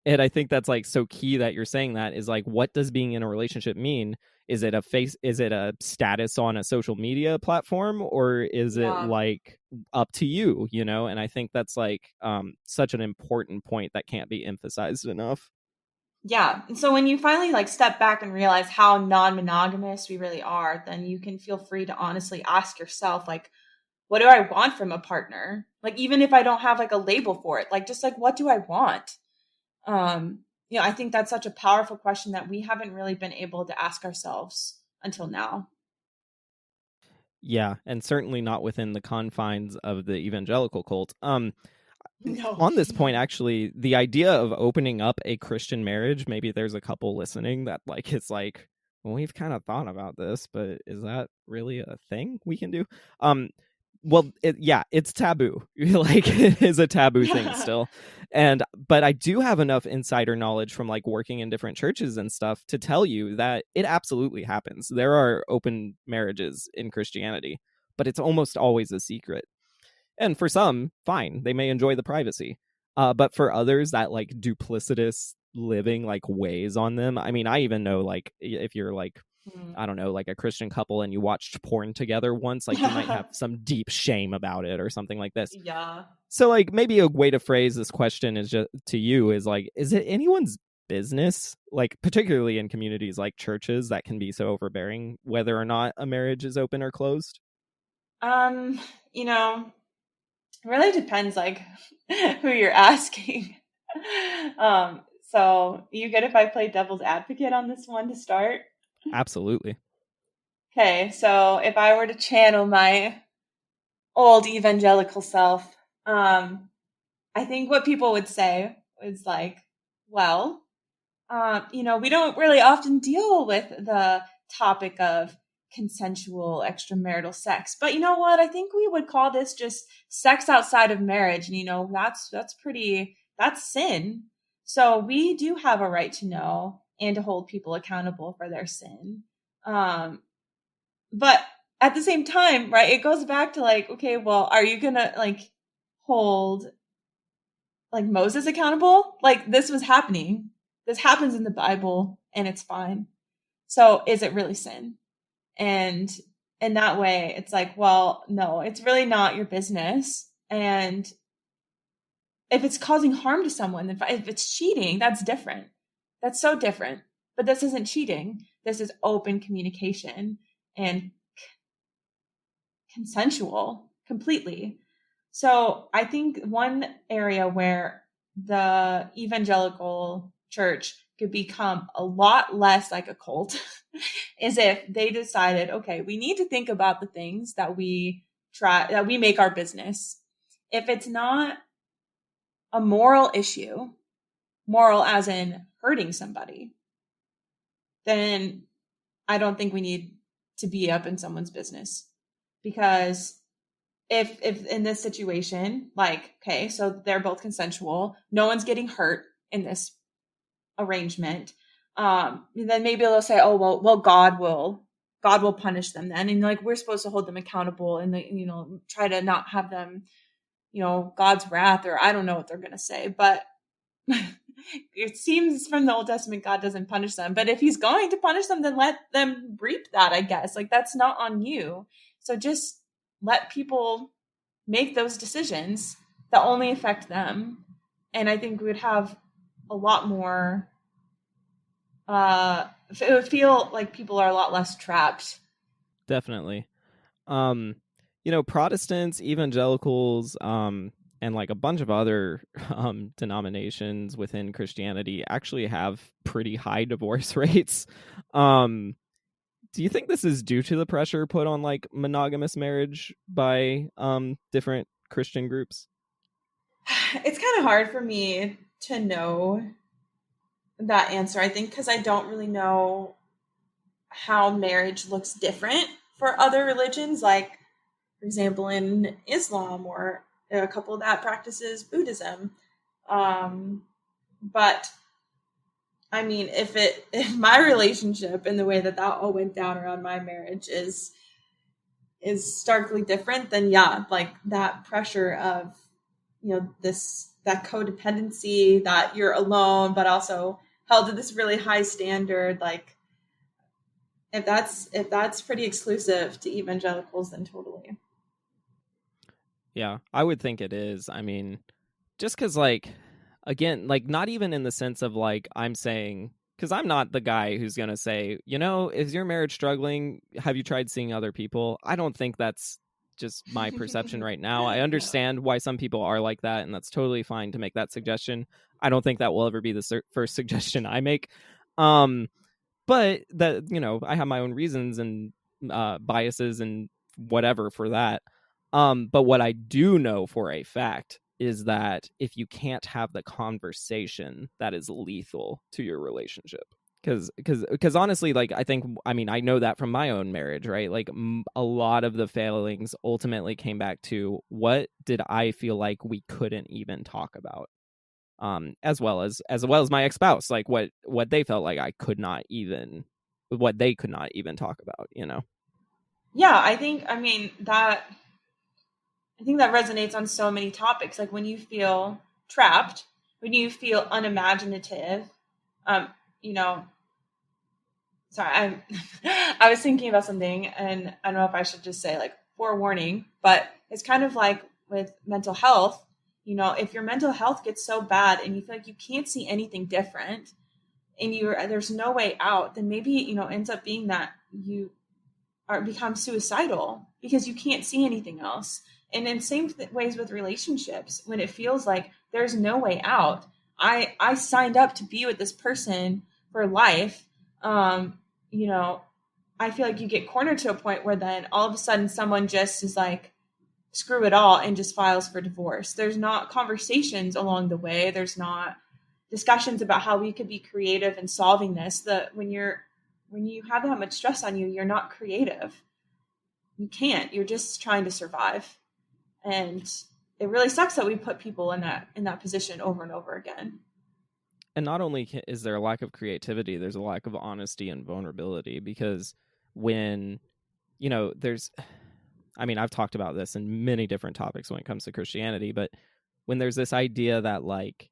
and I think that's like so key that you're saying that, is like, what does being in a relationship mean? Is it a status on a social media platform, or is it Yeah. like up to you, you know? And I think that's like such an important point that can't be emphasized enough. Yeah. And so when you finally like step back and realize how non-monogamous we really are, then you can feel free to honestly ask yourself, like, what do I want from a partner? Like, even if I don't have like a label for it, like, just like, what do I want? You know, I think that's such a powerful question that we haven't really been able to ask ourselves until now. Yeah, and certainly not within the confines of the evangelical cult. No. On this point, actually, the idea of opening up a Christian marriage, maybe there's a couple listening that like, it's like, well, we've kind of thought about this, but is that really a thing we can do? Well, it's taboo. Like, it is a taboo thing still. But I do have enough insider knowledge from like working in different churches and stuff to tell you that it absolutely happens. There are open marriages in Christianity, but it's almost always a secret. And for some, fine, they may enjoy the privacy. But for others, that like duplicitous living like weighs on them. I mean, I even know, like, if you're like, I don't know, like a Christian couple and you watched porn together once, like you might have some deep shame about it or something like this. Yeah. So like maybe a way to phrase this question is just to you is like, is it anyone's business, like particularly in communities like churches that can be so overbearing, whether or not a marriage is open or closed? You know, it really depends like who you're asking. So you good if I play devil's advocate on this one to start? Absolutely. Okay, so if I were to channel my old evangelical self, I think what people would say is like, well, you know, we don't really often deal with the topic of consensual extramarital sex, but you know what? I think we would call this just sex outside of marriage, and you know, that's sin. So we do have a right to know and to hold people accountable for their sin. But at the same time, right, it goes back to like, okay, well, are you gonna like hold like Moses accountable? Like this was happening. This happens in the Bible and it's fine. So is it really sin? And in that way, it's like, well, no, it's really not your business. And if it's causing harm to someone, if it's cheating, that's different. That's so different. But this isn't cheating. This is open communication and consensual completely. So I think one area where the evangelical church could become a lot less like a cult is if they decided, okay, we need to think about the things that we make our business. If it's not a moral issue, moral as in hurting somebody, then I don't think we need to be up in someone's business. Because if in this situation, like, okay, so they're both consensual, no one's getting hurt in this arrangement, then maybe they'll say, oh, well, God will punish them then. And like, we're supposed to hold them accountable and, try to not have them, God's wrath, or I don't know what they're going to say, but it seems from the Old Testament, God doesn't punish them. But if he's going to punish them, then let them reap that, I guess. Like, that's not on you. So just let people make those decisions that only affect them. And I think we would have a lot more, it would feel like people are a lot less trapped. Definitely. Protestants, evangelicals, and like a bunch of other denominations within Christianity actually have pretty high divorce rates. Do you think this is due to the pressure put on like monogamous marriage by different Christian groups? It's kind of hard for me to know that answer, I think, because I don't really know how marriage looks different for other religions, like, for example, in Islam, or a couple that practices Buddhism. But I mean, if my relationship and the way that all went down around my marriage is starkly different, then yeah, like that pressure of, that codependency, that you're alone, but also held to this really high standard. Like, if that's pretty exclusive to evangelicals, then totally. Yeah, I would think it is. I mean, just because, like, again, like, not even in the sense of, like, I'm saying, because I'm not the guy who's going to say, is your marriage struggling? Have you tried seeing other people? I don't think that's just my perception right now. I understand why some people are like that, and that's totally fine to make that suggestion. I don't think that will ever be the first suggestion I make. But that, I have my own reasons and biases and whatever for that. But what I do know for a fact is that if you can't have the conversation, that is lethal to your relationship. Because honestly, like, I know that from my own marriage, right? Like, a lot of the failings ultimately came back to, what did I feel like we couldn't even talk about? As well as my ex-spouse, like what they felt like I could not even, what they could not even talk about, Yeah, I think that resonates on so many topics. Like when you feel trapped, when you feel unimaginative, sorry, I was thinking about something, and I don't know if I should just say like forewarning, but it's kind of like with mental health. If your mental health gets so bad and you feel like you can't see anything different and there's no way out, then maybe, ends up being that you become suicidal because you can't see anything else. And in same ways with relationships, when it feels like there's no way out, I signed up to be with this person for life. I feel like you get cornered to a point where then all of a sudden someone just is like, screw it all, and just files for divorce. There's not conversations along the way. There's not discussions about how we could be creative in solving this. When you have that much stress on you, you're not creative. You can't. You're just trying to survive. And it really sucks that we put people in that position over and over again. not only is there a lack of creativity, there's a lack of honesty and vulnerability, because when, there's, I mean, I've talked about this in many different topics when it comes to Christianity, but when there's this idea that like,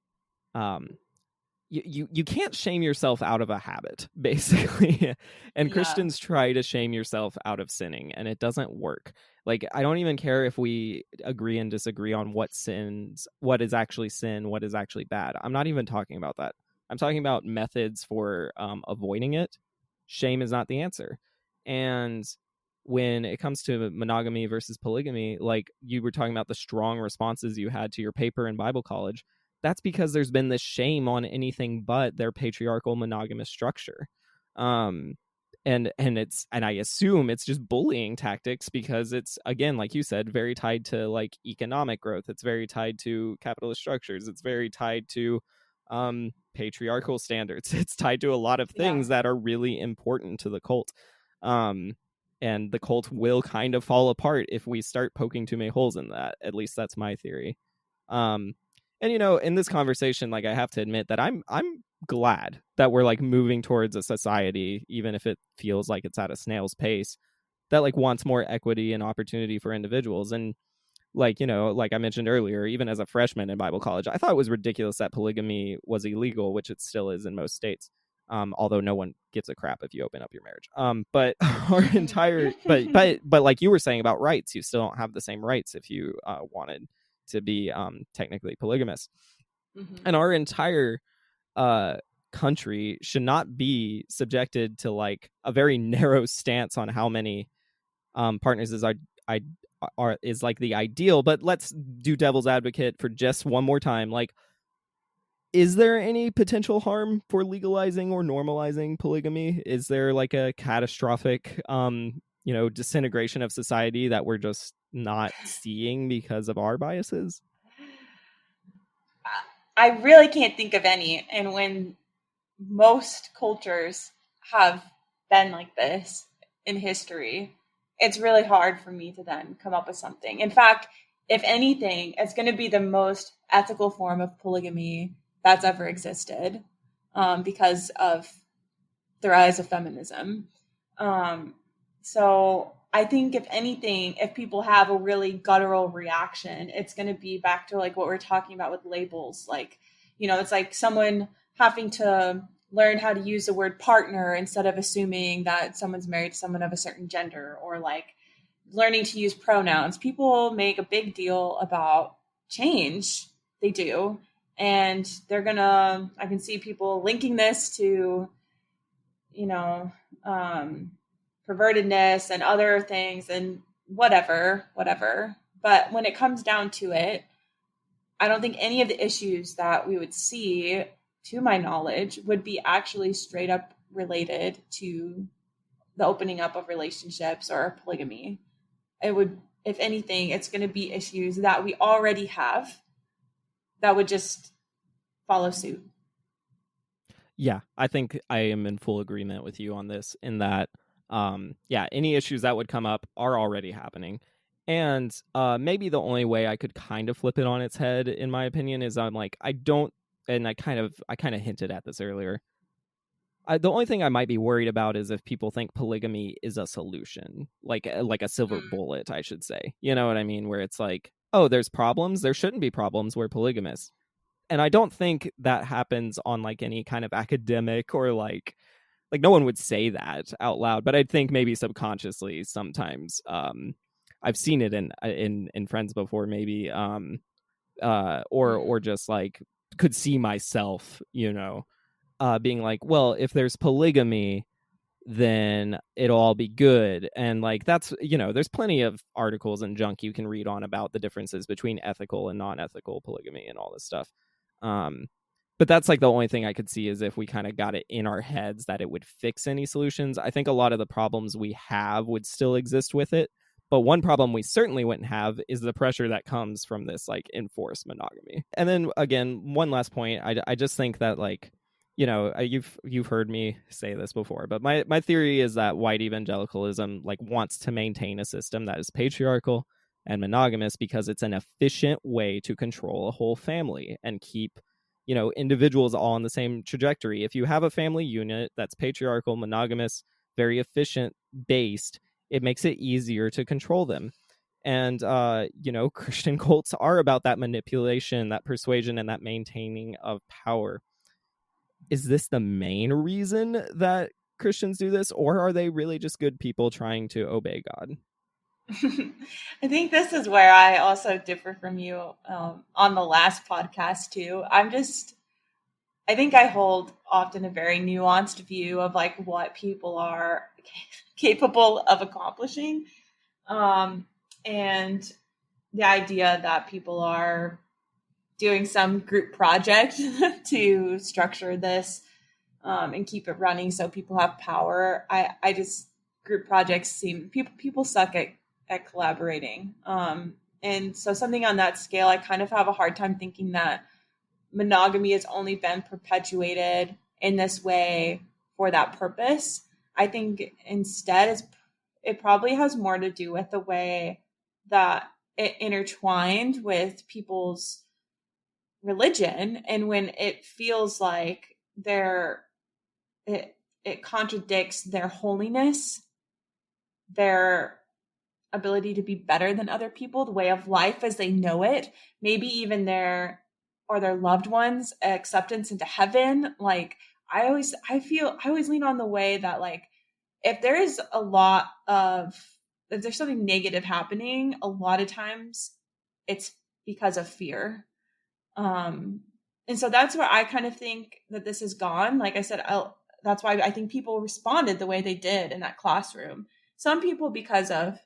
you can't shame yourself out of a habit, basically. And Yeah. Christians try to shame yourself out of sinning, and it doesn't work. Like, I don't even care if we agree and disagree on what is actually sin, what is actually bad. I'm not even talking about that. I'm talking about methods for avoiding it. Shame is not the answer. And when it comes to monogamy versus polygamy, like you were talking about the strong responses you had to your paper in Bible college, that's because there's been this shame on anything but their patriarchal monogamous structure. And I assume it's just bullying tactics, because it's, again, like you said, very tied to like economic growth. It's very tied to capitalist structures. It's very tied to patriarchal standards. It's tied to a lot of things that are really important to the cult. And the cult will kind of fall apart if we start poking too many holes in that. At least that's my theory. And in this conversation, like, I have to admit that I'm glad that we're like moving towards a society, even if it feels like it's at a snail's pace, that like wants more equity and opportunity for individuals. And like, like I mentioned earlier, even as a freshman in Bible college, I thought it was ridiculous that polygamy was illegal, which it still is in most states. Although no one gives a crap if you open up your marriage. But our entire, but like you were saying about rights, you still don't have the same rights if you wanted to be technically polygamous. Mm-hmm. And our entire country should not be subjected to like a very narrow stance on how many partners is like the ideal. But let's do devil's advocate for just one more time. Like, is there any potential harm for legalizing or normalizing polygamy? Is there like a catastrophic disintegration of society that we're just not seeing because of our biases? I really can't think of any. And when most cultures have been like this in history, it's really hard for me to then come up with something. In fact, if anything, it's going to be the most ethical form of polygamy that's ever existed, because of the rise of feminism. So I think if anything, if people have a really guttural reaction, it's going to be back to like what we're talking about with labels. Like, it's like someone having to learn how to use the word partner instead of assuming that someone's married to someone of a certain gender, or like learning to use pronouns. People make a big deal about change. They do. And they're I can see people linking this to, pervertedness and other things and whatever. But when it comes down to it, I don't think any of the issues that we would see, to my knowledge, would be actually straight up related to the opening up of relationships or polygamy. It would, if anything, it's going to be issues that we already have that would just follow suit. Yeah, I think I am in full agreement with you on this, in that, any issues that would come up are already happening. And maybe the only way I could kind of flip it on its head, in my opinion, is I'm like, I kind of hinted at this earlier. The only thing I might be worried about is if people think polygamy is a solution, like a silver bullet, I should say. You know what I mean? Where it's like, oh, there's problems. There shouldn't be problems. We're polygamists. And I don't think that happens on like any kind of academic, or like no one would say that out loud. But I think maybe subconsciously sometimes I've seen it in friends before, maybe, or just like could see myself, being like, well, if there's polygamy, then it'll all be good. And like, that's, there's plenty of articles and junk you can read on about the differences between ethical and non-ethical polygamy and all this stuff. But that's like the only thing I could see, is if we kind of got it in our heads that it would fix any solutions. I think a lot of the problems we have would still exist with it. But one problem we certainly wouldn't have is the pressure that comes from this like enforced monogamy. And then again, one last point, I just think that like, you've heard me say this before, but my theory is that white evangelicalism like wants to maintain a system that is patriarchal and monogamous because it's an efficient way to control a whole family and keep individuals all on the same trajectory. If you have a family unit that's patriarchal, monogamous, very efficient based, it makes it easier to control them. And Christian cults are about that manipulation, that persuasion, and that maintaining of power. Is this the main reason that Christians do this, or are they really just good people trying to obey God? I think this is where I also differ from you on the last podcast too. I think I hold often a very nuanced view of like what people are capable of accomplishing. And the idea that people are doing some group project to structure this and keep it running so people have power. I just, group projects seem, people suck at collaborating. And so something on that scale, I kind of have a hard time thinking that monogamy has only been perpetuated in this way for that purpose. I think instead it probably has more to do with the way that it intertwined with people's religion, and when it feels like it contradicts their holiness, their ability to be better than other people, the way of life as they know it, maybe even their loved ones' acceptance into heaven. Like I always lean on the way that like if there's something negative happening, a lot of times it's because of fear. And so that's where I kind of think that this has gone. Like I said, that's why I think people responded the way they did in that classroom. Some people because of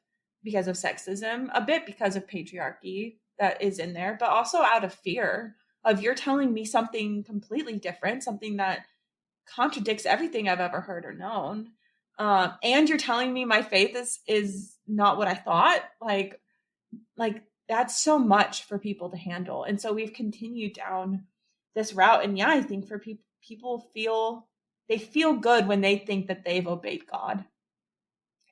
sexism, a bit because of patriarchy that is in there, but also out of fear of you're telling me something completely different, something that contradicts everything I've ever heard or known. And you're telling me my faith is not what I thought. Like that's so much for people to handle. And so we've continued down this route. And yeah, I think for people feel good when they think that they've obeyed God.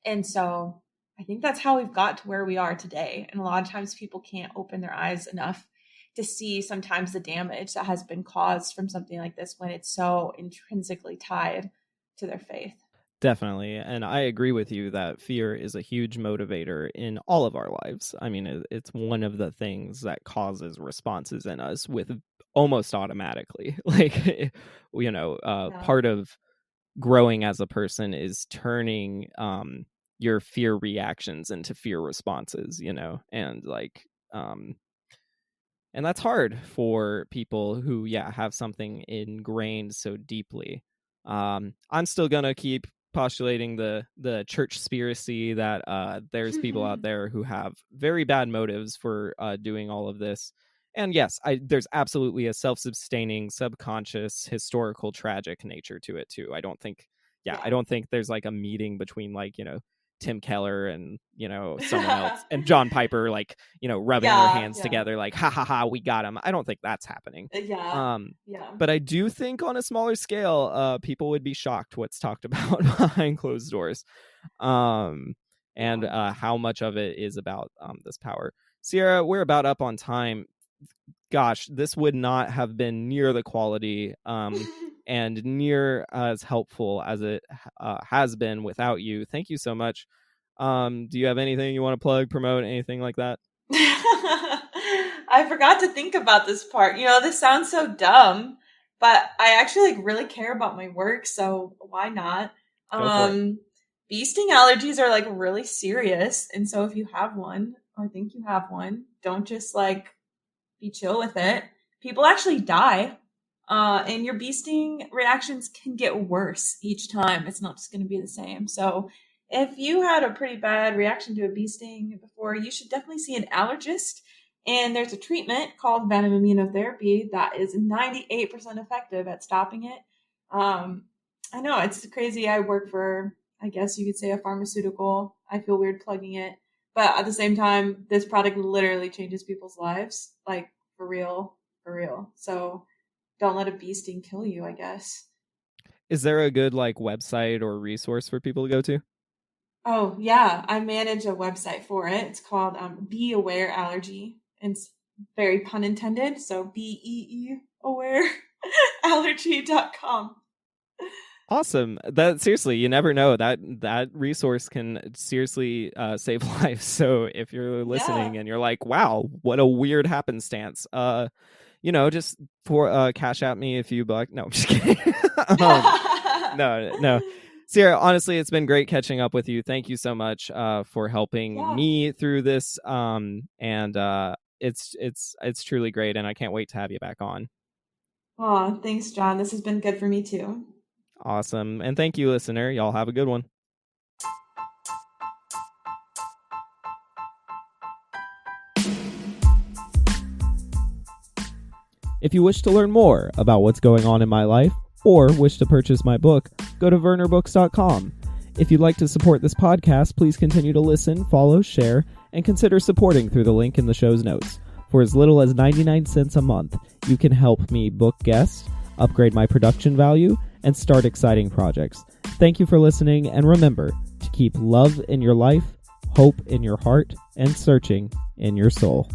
And so I think that's how we've got to where we are today. And a lot of times people can't open their eyes enough to see sometimes the damage that has been caused from something like this when it's so intrinsically tied to their faith. Definitely. And I agree with you that fear is a huge motivator in all of our lives. I mean, it's one of the things that causes responses in us with almost automatically. Like, part of growing as a person is turning your fear reactions into fear responses, and like, and that's hard for people who, have something ingrained so deeply. I'm still going to keep postulating the church conspiracy that there's people out there who have very bad motives for doing all of this. And yes, there's absolutely a self-sustaining, subconscious, historical, tragic nature to it too. I don't think there's like a meeting between like, Tim Keller and, someone else and John Piper, like, rubbing their hands together, like, ha ha ha, we got him. I don't think that's happening. But I do think on a smaller scale, people would be shocked what's talked about behind closed doors, and how much of it is about this power. Cierra, we're about up on time. Gosh, this would not have been near the quality and near as helpful as it has been without you. Thank you so much. Do you have anything you want to plug, promote, anything like that? I forgot to think about this part. This sounds so dumb, but I actually really care about my work, so why not? Bee sting allergies are really serious, and so if you have one or think you have one, don't just be chill with it. People actually die. And your bee sting reactions can get worse each time. It's not just going to be the same. So if you had a pretty bad reaction to a bee sting before, you should definitely see an allergist. And there's a treatment called venom immunotherapy that is 98% effective at stopping it. I know, it's crazy. I work for, I guess you could say, a pharmaceutical. I feel weird plugging it. But at the same time, this product literally changes people's lives. For real. So don't let a bee sting kill you, I guess. Is there a good website or resource for people to go to? Oh, yeah. I manage a website for it. It's called Be Aware Allergy. It's very pun intended. So awareallergy.com. Awesome. That seriously, you never know, that resource can seriously save lives. So if you're listening and you're like, wow, what a weird happenstance, just for cash at me a few bucks. No, I'm just kidding. No. Cierra, honestly, it's been great catching up with you. Thank you so much for helping me through this. It's truly great, and I can't wait to have you back on. Oh, thanks, John. This has been good for me too. Awesome. And thank you, listener. Y'all have a good one. If you wish to learn more about what's going on in my life or wish to purchase my book, go to wernerbooks.com. If you'd like to support this podcast, please continue to listen, follow, share, and consider supporting through the link in the show's notes. For as little as 99 cents a month, you can help me book guests, upgrade my production value, and start exciting projects. Thank you for listening, and remember to keep love in your life, hope in your heart, and searching in your soul.